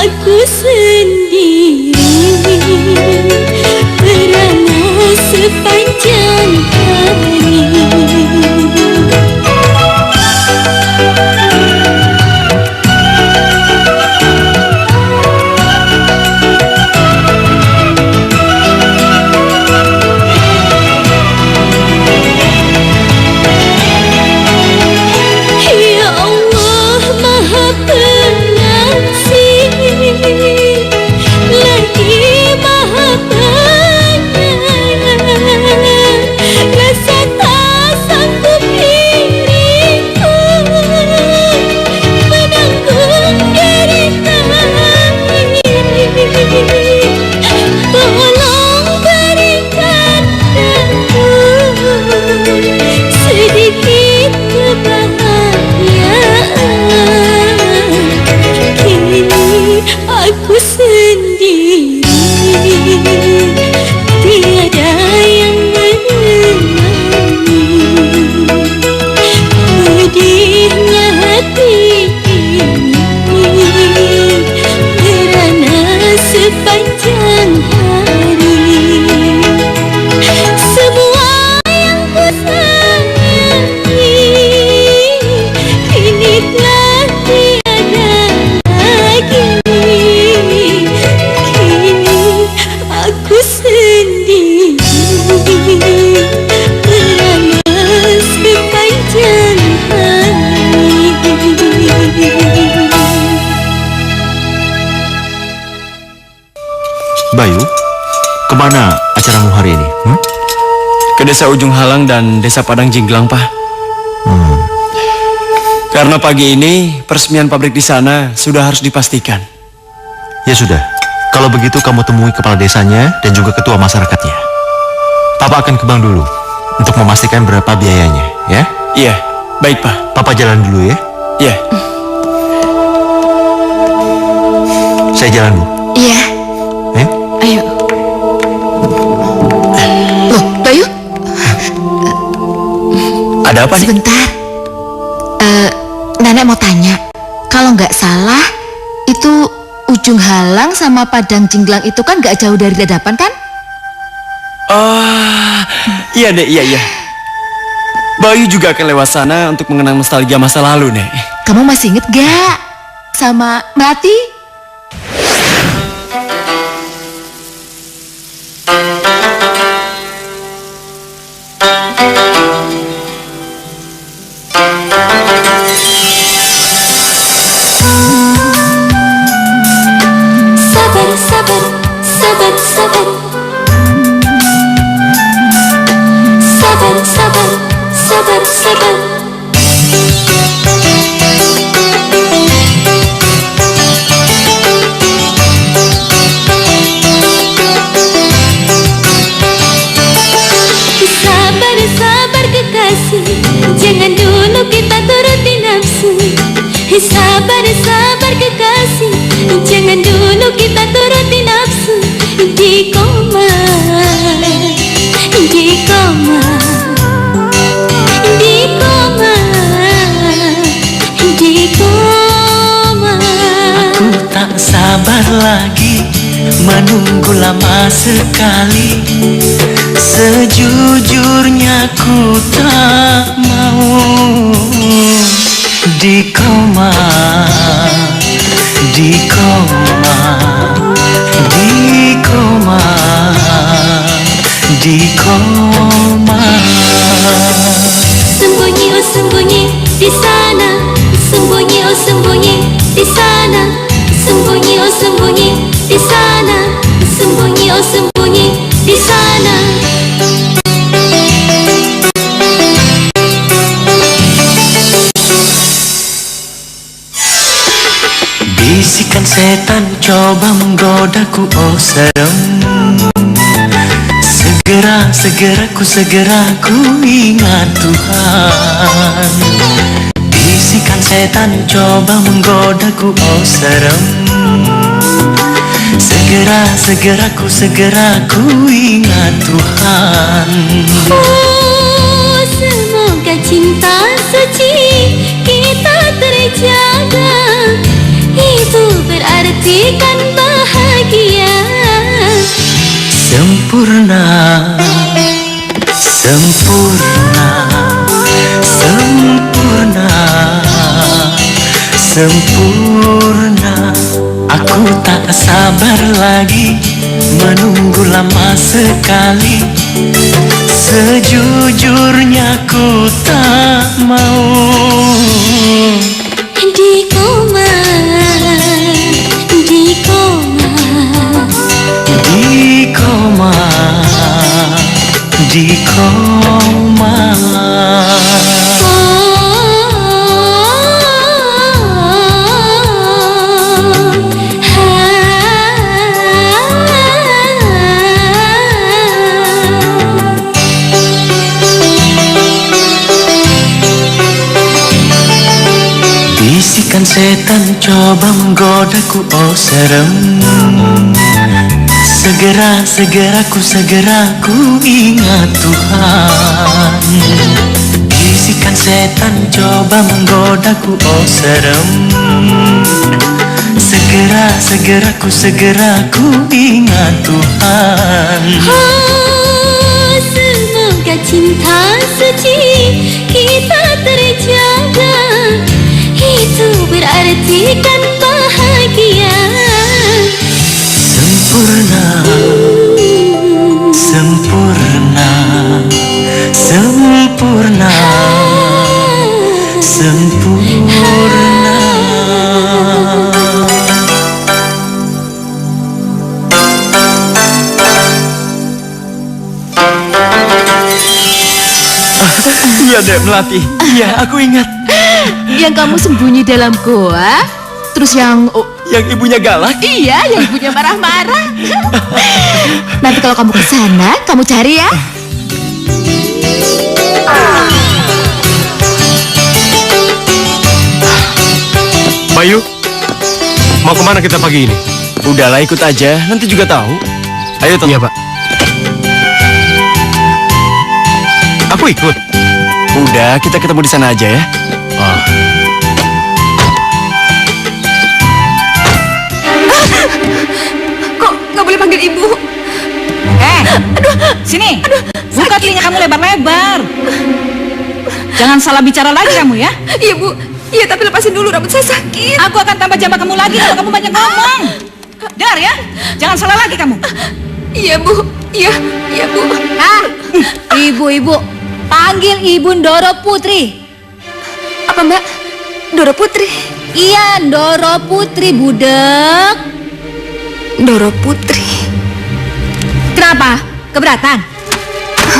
aku sendiri merana sepanjang hari. Ya Allah Maha Pengasih, lagi Maha Penyayang, rasa tak sanggup diriku menanggung derita ini. Tolong berikan aku sedikit kebahagiaan. Kini aku sendiri, tiada yang menemani. Pedihnya hati ini merana sepanjang hari. Semua yang ku sayangi kini telah tiada lagi. Kini aku sendiri merana sepanjang hari. Bayu, kemana acaramu hari ini? Ke desa Ujung Halang dan desa Padang Jinglang, Pak. Karena pagi ini peresmian pabrik di sana sudah harus dipastikan. Ya sudah, kalau begitu kamu temui kepala desanya dan juga ketua masyarakatnya. Papa akan ke bank dulu untuk memastikan berapa biayanya, ya? Iya, baik Pak. Papa jalan dulu ya? Iya. Saya jalan dulu. Iya. Ayo. Loh, Bayu? Ada apa nih? Sebentar. Nenek mau tanya. Kalau nggak salah, itu Ujung Halang sama Padang Jinglang itu kan nggak jauh dari Dadapan kan? Oh, iya deh, iya. Bayu juga akan lewat sana untuk mengenang nostalgia masa lalu, Nek. Kamu masih inget gak sama Melati? Sabar, sabar, sabar, sabar. Sabar, sabar, sabar, sabar. Sabar, sabar kekasih, jangan dulu kita turuti nafsu. Sabar, sabar kekasih, jangan dulu kita turuti nafsu. Di koma, di koma, di koma, di koma. Aku tak sabar lagi menunggu lama sekali. Sejujurnya ku tak mau di koma, di koma, di koma, di koma. Sembunyi oh sembunyi di sana, sembunyi oh sembunyi di sana, sembunyi oh sembunyi di sana, sembunyi oh sembunyi di sana. Bisikan setan coba menggodaku, oh serem. Segera ku ingat Tuhan. Bisikan setan coba menggodaku, oh serem. Segera ku ingat Tuhan. Oh, semoga cinta suci kita terjaga. Itu berarti berarti kan bahagia. Sempurna, sempurna, sempurna, sempurna. Aku tak sabar lagi menunggu lama sekali. Sejujurnya ku tak mau. Di koma, di koma, Di koma, di koma. Bisikan setan coba menggodaku, oh serem. Segera ku ingat Tuhan. Bisikan setan coba menggodaku, oh serem. Segera ku ingat Tuhan. Semoga cinta suci kita terjaga. Itu berarti kan bahagia. Sempurna, sempurna, sempurna, sempurna. Iya, Dek Melati. Iya, aku ingat. Yang kamu sembunyi dalam goa, terus yang ibunya galak? Iya, yang ibunya marah-marah. Nanti kalau kamu ke sana, kamu cari ya. Bayu, mau kemana kita pagi ini? Udahlah, ikut aja, nanti juga tahu. Ayo, Tom. Iya, Pak. Aku ikut. Udah, kita ketemu di sana aja ya. Oh. Kok nggak boleh panggil ibu? Sini. Buka telinga kamu lebar-lebar. Jangan salah bicara lagi kamu ya. Iya Bu, iya tapi lepasin dulu, rambut saya sakit. Aku akan tambah jambak kamu lagi kalau kamu banyak ngomong. Dengar ya, jangan salah lagi kamu. Iya Bu, iya Bu. Ibu-ibu, panggil Ibu Ndoro Putri. Apa Mbak? Ndoro Putri? Iya, Ndoro Putri, budek. Ndoro Putri. Kenapa? Keberatan?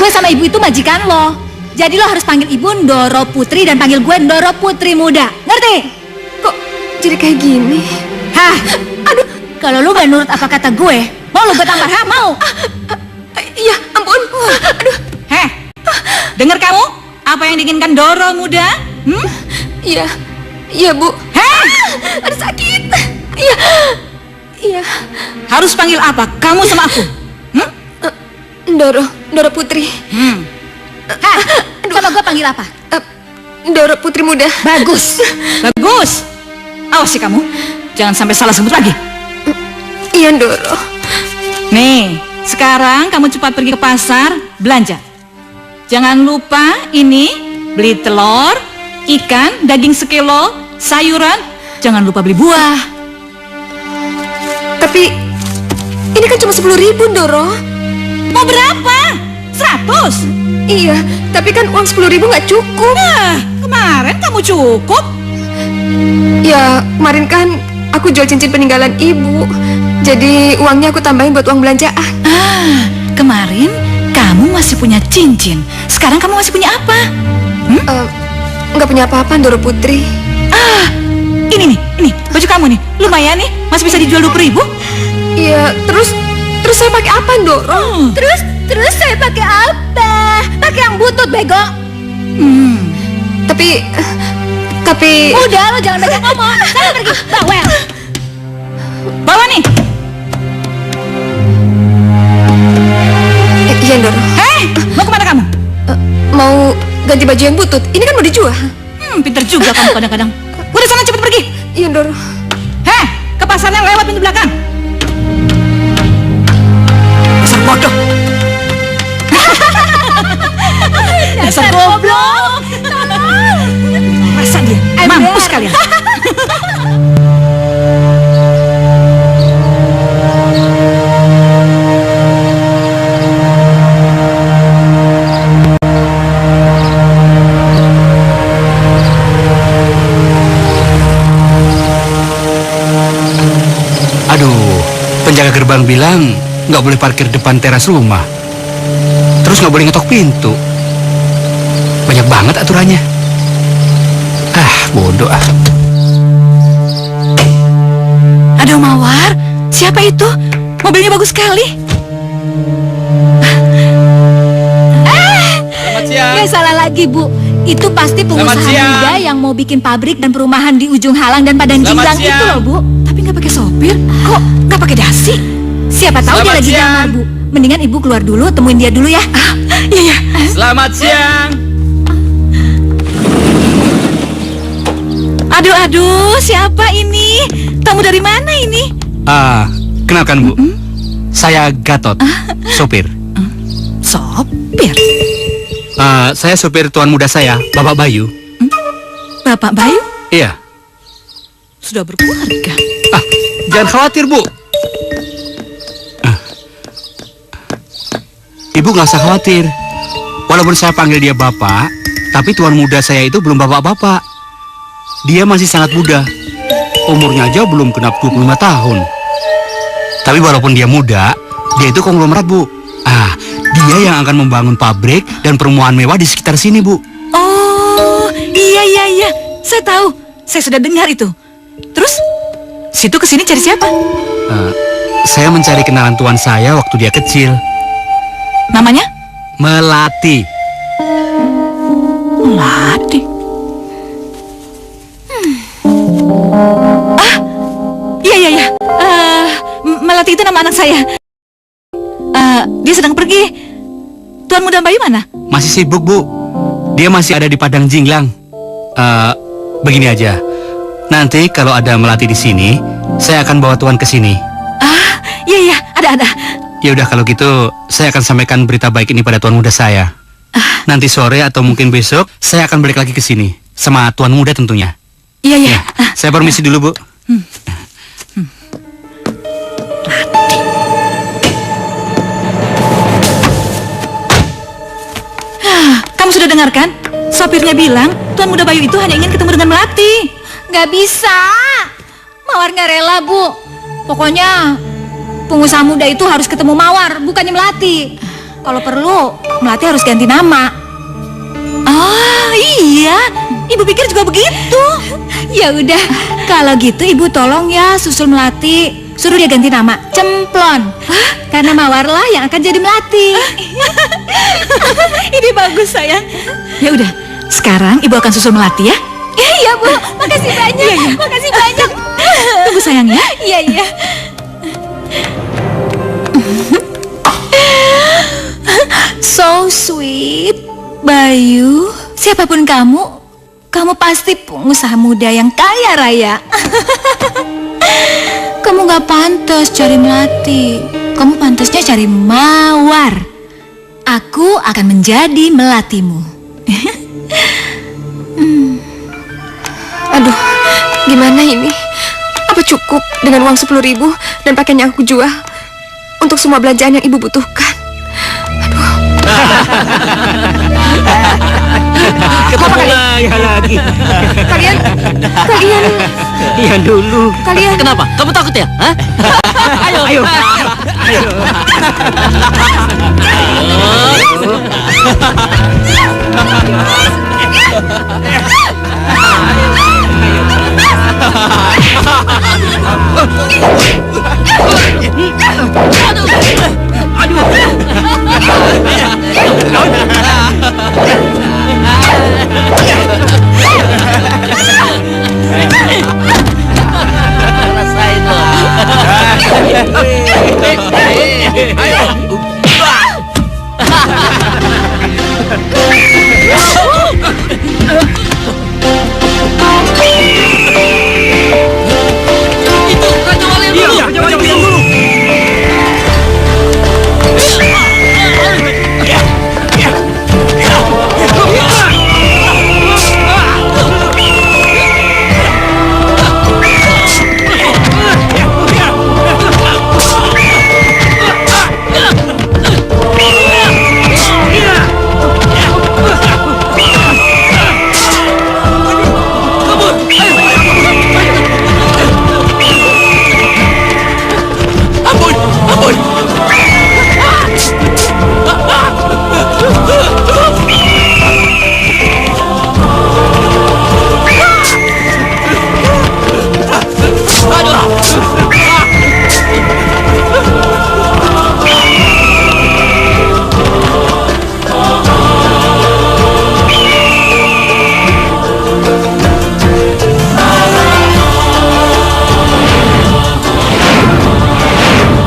Gue sama ibu itu majikan lo. Jadi lo harus panggil ibu Ndoro Putri dan panggil gue Ndoro Putri muda. Ngerti? Kok jadi kayak gini? Hah? Aduh, kalau lo gak nurut apa kata gue, mau lo gue tampar, ha? Mau? Iya, ampun. Aduh. Dengar kamu? Apa yang diinginkan Ndoro muda? Iya, iya Bu. Aduh sakit. Iya. Harus panggil apa? Kamu sama aku? Ndoro Putri. Sama gue panggil apa? Ndoro Putri muda. Bagus. Bagus. Awas sih kamu, jangan sampai salah sebut lagi. Iya Ndoro. Nih, sekarang kamu cepat pergi ke pasar belanja. Jangan lupa ini beli telur, ikan, daging sekilo, sayuran. Jangan lupa beli buah. Tapi ini kan cuma 10.000 Ndoro. Mau berapa? 100? Iya, tapi kan uang 10.000 nggak cukup. Nah, kemarin kamu cukup. Ya, kemarin kan aku jual cincin peninggalan ibu. Jadi uangnya aku tambahin buat uang belanjaan. Kemarin kamu masih punya cincin. Sekarang kamu masih punya apa? Nggak punya apa-apa, Ndoro Putri. Ini baju kamu nih, lumayan nih, masih bisa dijual 20.000. Iya, terus saya pakai apa, Ndoro? Terus saya pakai apa? Pakai yang butut, bego. Tapi udah, lo jangan banyak ngomong. Sana pergi, bawel. Bawa nih. Iya, Ndoro. Mau kemana kamu? Mau ganti baju yang butut. Ini kan mau dijual. Pinter juga kamu kadang-kadang. Udah sana cepet pergi. Iya, Ndoro. Ke pasarnya lewat pintu belakang. Dasar bodoh. Dasar goblok. Masa dia? Mampus kalian. Aduh, penjaga gerbang bilang nggak boleh parkir depan teras rumah. Terus nggak boleh ngetok pintu. Banyak banget aturannya. Bodoh ah. Aduh Mawar, siapa itu? Mobilnya bagus sekali. Selamat siang. Nggak salah lagi, Bu. Itu pasti pengusaha muda yang mau bikin pabrik dan perumahan di ujung Halang dan Padang Jinglang itu loh, Bu. Tapi nggak pakai sopir, kok nggak pakai dasi? Siapa tahu dia lagi ngamar, Bu. Mendingan Ibu keluar dulu, temuin dia dulu ya. Iya. Selamat siang. Aduh, siapa ini? Tamu dari mana ini? Kenalkan Bu, saya Gatot, sopir. Sopir? Saya sopir tuan muda saya, Bapak Bayu. Bapak Bayu? Iya. Sudah berkeluarga. Jangan khawatir Bu. Ibu nggak usah khawatir. Walaupun saya panggil dia Bapak, tapi tuan muda saya itu belum bapak-bapak. Dia masih sangat muda. Umurnya aja belum genap 25 tahun. Tapi walaupun dia muda, dia itu konglomerat, Bu. Dia yang akan membangun pabrik dan perumahan mewah di sekitar sini, Bu. Oh, iya. Saya tahu. Saya sudah dengar itu. Terus, situ kesini cari siapa? Saya mencari kenalan tuan saya waktu dia kecil. Namanya? Melati. Melati? Iya. Melati itu nama anak saya. Dia sedang pergi. Tuan muda Bayu mana? Masih sibuk, Bu. Dia masih ada di Padang Jinglang. Begini aja. Nanti kalau ada Melati di sini, saya akan bawa tuan ke sini. Iya, ada. Ya udah kalau gitu, saya akan sampaikan berita baik ini pada tuan muda saya. Nanti sore atau mungkin besok, saya akan balik lagi ke sini sama tuan muda tentunya. Iya. Saya permisi dulu, Bu. Kamu sudah dengarkan? Sopirnya bilang tuan muda Bayu itu hanya ingin ketemu dengan Melati. Nggak bisa. Mawar nggak rela, Bu. Pokoknya pengusaha muda itu harus ketemu Mawar, bukannya Melati. Kalau perlu, Melati harus ganti nama. Iya. Ibu pikir juga begitu. Ya udah, kalau gitu Ibu tolong ya susul Melati. Suruh dia ganti nama Cemplon. Karena Mawar lah yang akan jadi Melati. Ini bagus, sayang. Ya udah, sekarang Ibu akan susul Melati ya. Iya, Bu. Makasih banyak. Iya. Makasih banyak. Tunggu sayang ya. Iya. So sweet, Bayu. Siapapun kamu pasti pengusaha muda yang kaya raya. Kamu gak pantas cari Melati. Kamu pantasnya cari Mawar. Aku akan menjadi Melatimu. Aduh, gimana ini? Apa cukup dengan uang 10.000 dan pakaian yang aku jual untuk semua belanjaan yang ibu butuhkan? Ketemu lagi. Kalian Iya dulu. Kalian Kenapa? Kamu takut ya? Hah? Ayo. Rasain lo. Ayo. Itu Raja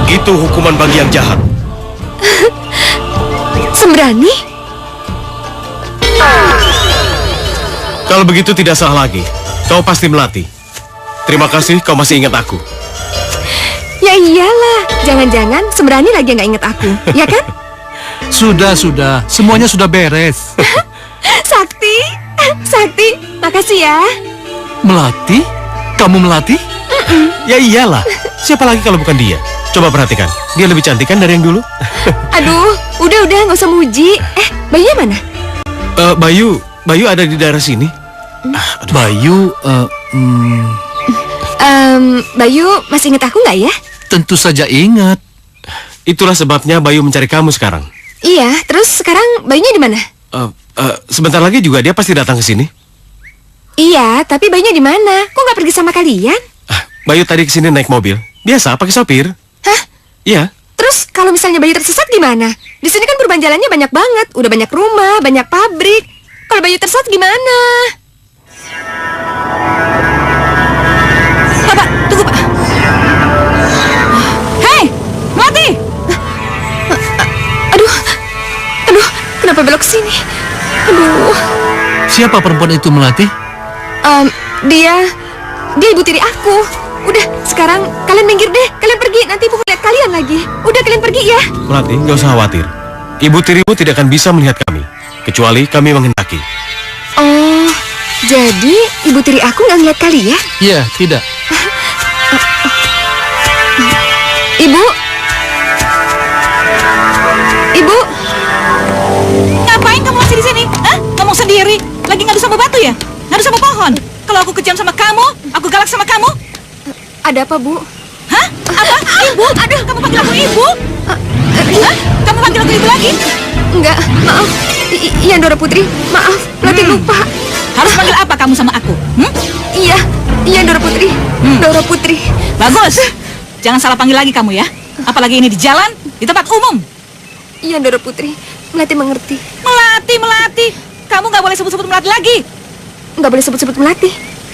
Itu hukuman bagi yang jahat. Sembrani? Kalau begitu tidak salah lagi. Kau pasti Melati. Terima kasih kau masih ingat aku. Ya iyalah, jangan-jangan Sembrani lagi nggak inget aku, ya kan? Sudah, semuanya sudah beres. Sakti, makasih ya. Melati? Kamu Melati? Ya iyalah. Siapa lagi kalau bukan dia? Coba perhatikan. Dia lebih cantik kan dari yang dulu? Aduh, udah nggak usah muji. Bayunya mana? Bayu ada di daerah sini. Bayu, Bayu masih inget aku nggak ya? tentu saja ingat. Itulah sebabnya Bayu mencari kamu sekarang. Iya, terus sekarang Bayunya di mana? Sebentar lagi juga dia pasti datang ke sini. Iya, tapi Bayunya di mana? Kok nggak pergi sama kalian? Bayu tadi ke sini naik mobil. Biasa, pakai sopir. Hah? Iya. Terus kalau misalnya Bayu tersesat gimana? Di sini kan perubahan jalannya banyak banget. Udah banyak rumah, banyak pabrik. Kalau Bayu tersesat gimana? Pak, tunggu Pak. Hei, Melati! Aduh, kenapa belok sini? Aduh. Siapa perempuan itu, Melati? Dia ibu tiri aku. Udah, sekarang kalian minggir deh. Kalian pergi, nanti ibu lihat kalian lagi. Udah, kalian pergi ya. Melati, nggak usah khawatir. Ibu tirimu tidak akan bisa melihat kami, kecuali kami menghendaki. Oh, jadi ibu tiri aku nggak ngeliat kalian? Iya, tidak. Ibu? Ngapain kamu masih di sini? Hah? Ngomong sendiri? Lagi ngadu sama batu ya? Ngadu sama pohon? Kalau aku kejam sama kamu, aku galak sama kamu? Ada apa, Bu? Hah? Apa? Ibu? Aduh, kamu panggil aku ibu? Hah? Kamu panggil aku ibu lagi? Enggak, maaf. Iya, Dora Putri. Maaf, Melati lupa. Harus panggil apa kamu sama aku? Iya, Dora Putri. Dora Putri. Bagus. Jangan salah panggil lagi kamu ya. Apalagi ini di jalan, di tempat umum. Iya, Dora Putri. Melati mengerti. Melati. Kamu nggak boleh sebut-sebut Melati lagi. Nggak boleh sebut-sebut Melati.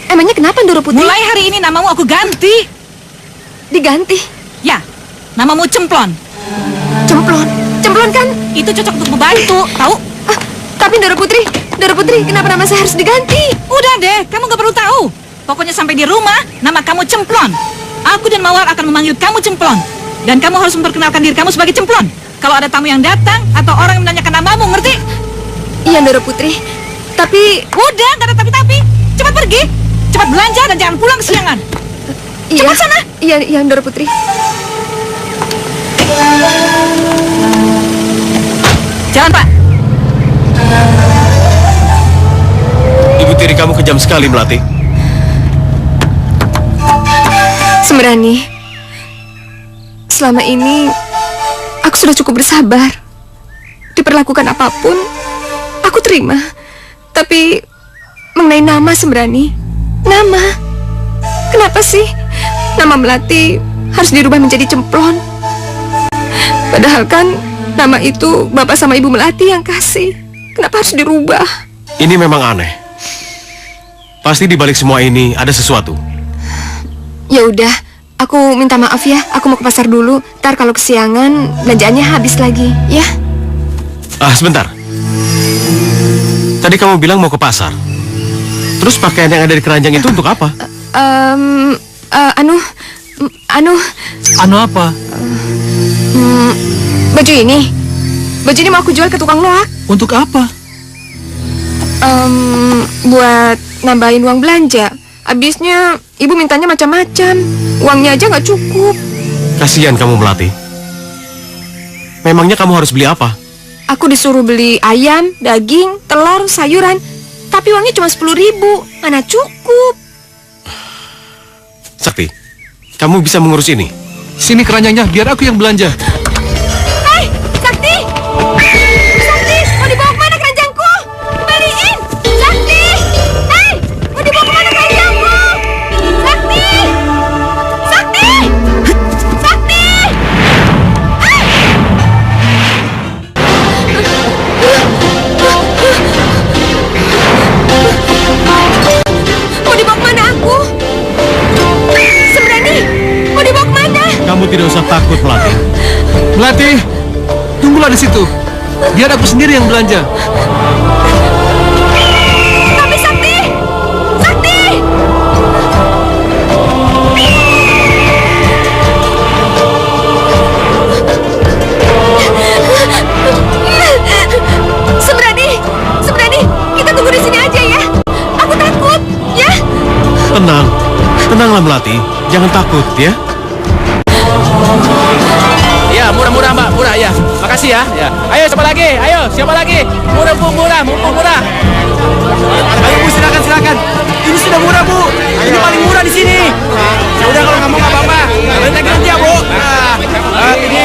Emangnya kenapa, Dora Putri? Mulai hari ini namamu aku ganti. Diganti? Ya, namamu Cemplon. Cemplon kan? Itu cocok untuk membantu, tahu? Tapi Dora Putri, kenapa nama saya harus diganti? Udah deh, kamu nggak perlu tahu. Pokoknya sampai di rumah, nama kamu Cemplon. Aku dan Mawar akan memanggil kamu Cemplon. Dan kamu harus memperkenalkan diri kamu sebagai Cemplon. Kalau ada tamu yang datang atau orang yang menanyakan namamu, ngerti? Iya, Dora Putri. Tapi... Udah, nggak ada tapi-tapi. Cepat pergi. Cepat belanja dan jangan pulang kesiangan. Cepat sana. Iya, Dora Putri. Jalan, Pak. Ibu tiri kamu kejam sekali, Melati. Sembrani, selama ini aku sudah cukup bersabar. Diperlakukan apapun, aku terima. Tapi mengenai nama Sembrani, kenapa sih nama Melati harus dirubah menjadi Cemplon? Padahal kan nama itu Bapak sama Ibu Melati yang kasih. Kenapa harus dirubah? Ini memang aneh. Pasti di balik semua ini ada sesuatu. Ya udah, aku minta maaf ya. Aku mau ke pasar dulu. Ntar kalau kesiangan belanjaannya habis lagi, ya. Sebentar. Tadi kamu bilang mau ke pasar. Terus pakaian yang ada di keranjang itu untuk apa? Anu apa? Baju ini mau aku jual ke tukang loak. Untuk apa? Buat nambahin uang belanja. Habisnya ibu mintanya macam-macam. Uangnya aja nggak cukup. Kasihan kamu, Melati. Memangnya kamu harus beli apa? Aku disuruh beli ayam, daging, telur, sayuran. Tapi uangnya cuma 10.000. Mana cukup? Sakti, kamu bisa mengurus ini. Sini keranjangnya, biar aku yang belanja. Hai, Sakti! Sakti, mau dibawa kemana keranjangku? Kembaliin! Sakti! Hei, mau dibawa kemana keranjangku? Sakti! Sakti! Sakti! Mau dibawa kemana aku? Sembrani, mau dibawa kemana? Kamu tidak usah usah takut, Melati. Melati, tunggulah di situ. Biar aku sendiri yang belanja. Tapi Sakti! Sakti! Sembrani, kita tunggu di sini aja ya. Aku takut, ya. Tenanglah Melati. Jangan takut ya. Ya, murah-murah Mbak, murah ya. Makasih ya. Ya. Ayo siapa lagi? Ayo, siapa lagi? Mumpung murah. Ayo Bu, silakan. Ini sudah murah Bu. Ini paling murah di sini. Ya udah kalau kamu nggak apa-apa, balik lagi nanti ya Bu. Ini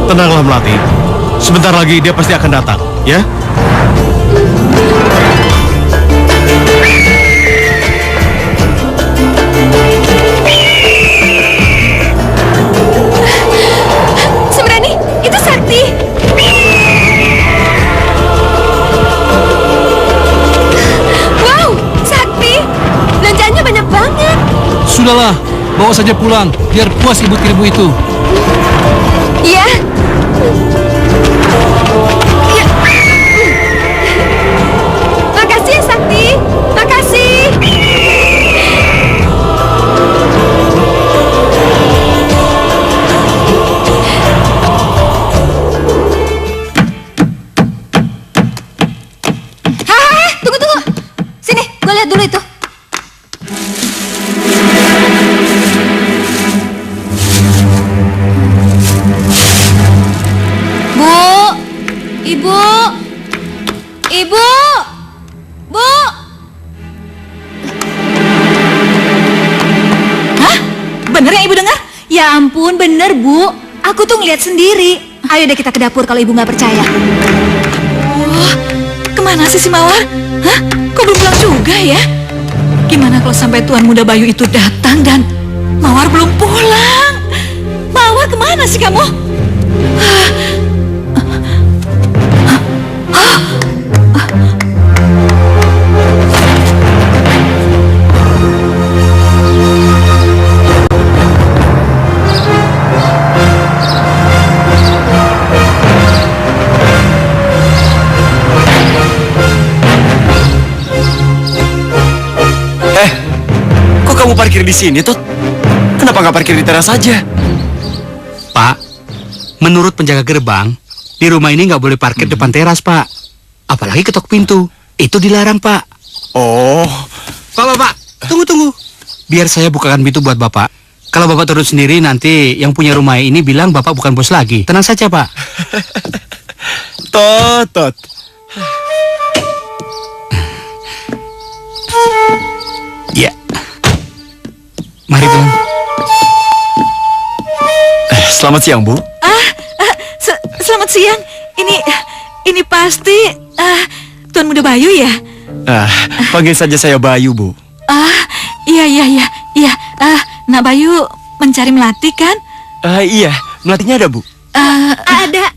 Tenanglah Melati. Sebentar lagi dia pasti akan datang, ya. Sembrani, itu Sakti. Wow, Sakti. Belanjaannya banyak banget. Sudahlah, bawa saja pulang. Biar puas ibu tirimu itu. Iya. Ya. Makasih ya Sakti. Makasih. Tunggu. Sini, gue lihat dulu itu. Ibu! Bu! Hah? Bener yang Ibu dengar? Ya ampun, bener Bu. Aku tuh ngeliat sendiri. Ayo deh kita ke dapur kalau Ibu nggak percaya. Wah, kemana sih si Mawar? Hah? Kok belum pulang juga ya? Gimana kalau sampai Tuan Muda Bayu itu datang dan Mawar belum pulang? Mawar kemana sih kamu? Kamu parkir di sini, Tot? Kenapa nggak parkir di teras saja? Pak, menurut penjaga gerbang, di rumah ini nggak boleh parkir depan teras, Pak. Apalagi ketok pintu. Itu dilarang, Pak. Oh. Pak, tunggu. Biar saya bukakan pintu buat Bapak. Kalau Bapak turun sendiri, nanti yang punya rumah ini bilang Bapak bukan bos lagi. Tenang saja, Pak. Tot. Ya. Mari, Bang. Selamat siang, Bu. Selamat siang. Ini pasti Tuan Muda Bayu ya? Panggil saja saya Bayu, Bu. Iya. Nak Bayu mencari Melati kan? Iya, Melatinya ada, Bu. Ada.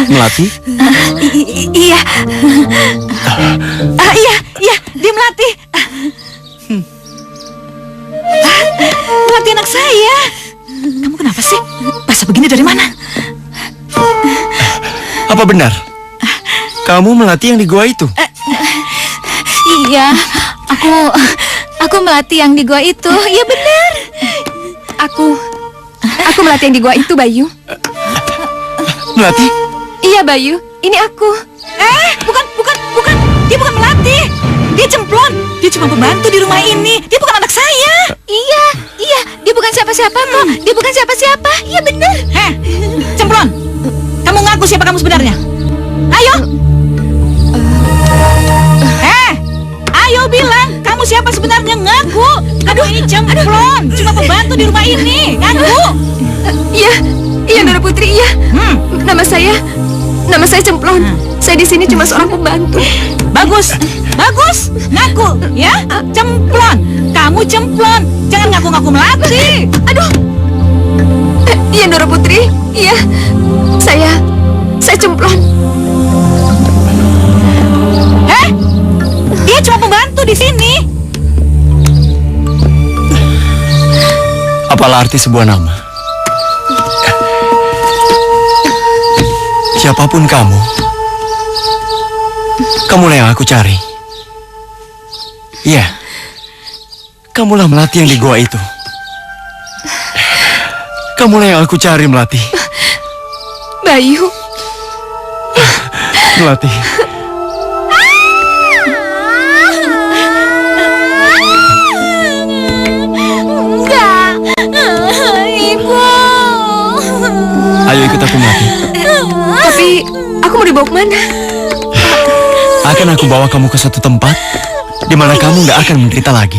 Melati? Iya. Iya, dia Melati. Melati anak saya. Kamu kenapa sih? Basah begini dari mana? Apa benar? Kamu Melati yang di gua itu? Iya, aku Melati yang di gua itu. Iya benar. Aku Melati yang di gua itu, Bayu. Melati? Iya, Bayu. Ini aku. Bukan. Dia bukan Melati. Dia Cemplon. Dia cuma pembantu di rumah ini. Dia bukan anak saya. Iya. Dia bukan siapa-siapa kok. Dia bukan siapa-siapa. Iya benar. Cemplon. Kamu ngaku siapa kamu sebenarnya? Ayo. Ayo bilang, kamu Kamu siapa sebenarnya? Ngaku. Aduh, ini Cemplon, cuma pembantu di rumah ini. Ngaku. Iya Nara Putri, iya. Nama saya Cemplon. Saya di sini cuma seorang pembantu. Bagus, ngaku, ya. Cemplon, kamu Cemplon. Jangan ngaku-ngaku Melati. Aduh. Iya Nara Putri, iya. Saya Cemplon. Dia cuma pembantu di sini. Apalah arti sebuah nama? Siapapun kamulah yang aku cari. Iya, kamulah Melati yang di gua itu. Kamulah yang aku cari, Melati. Bayu. Melati. Ayo ikut aku, Melati. Tapi aku mau dibawa kemana? Akan aku bawa kamu ke suatu tempat di mana kamu nggak akan menderita lagi.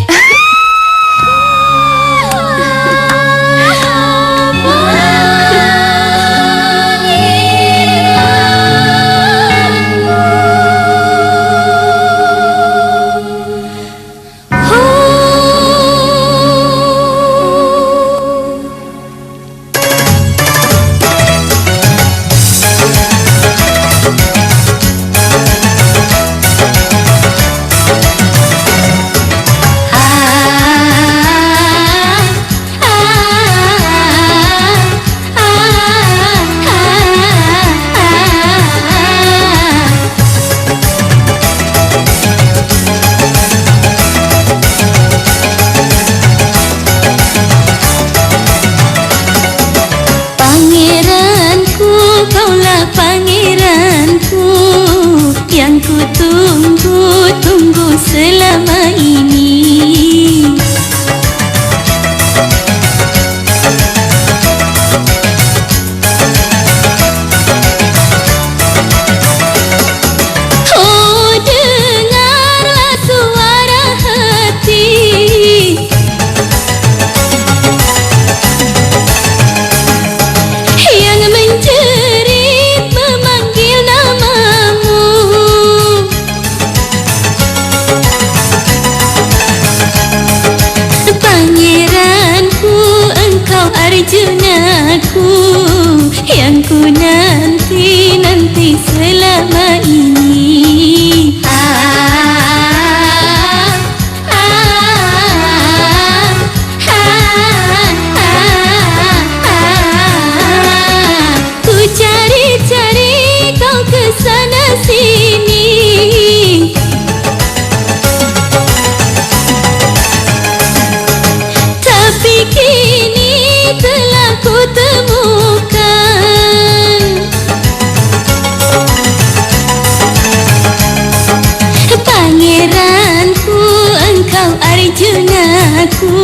Pangeranku, engkau Arjunaku.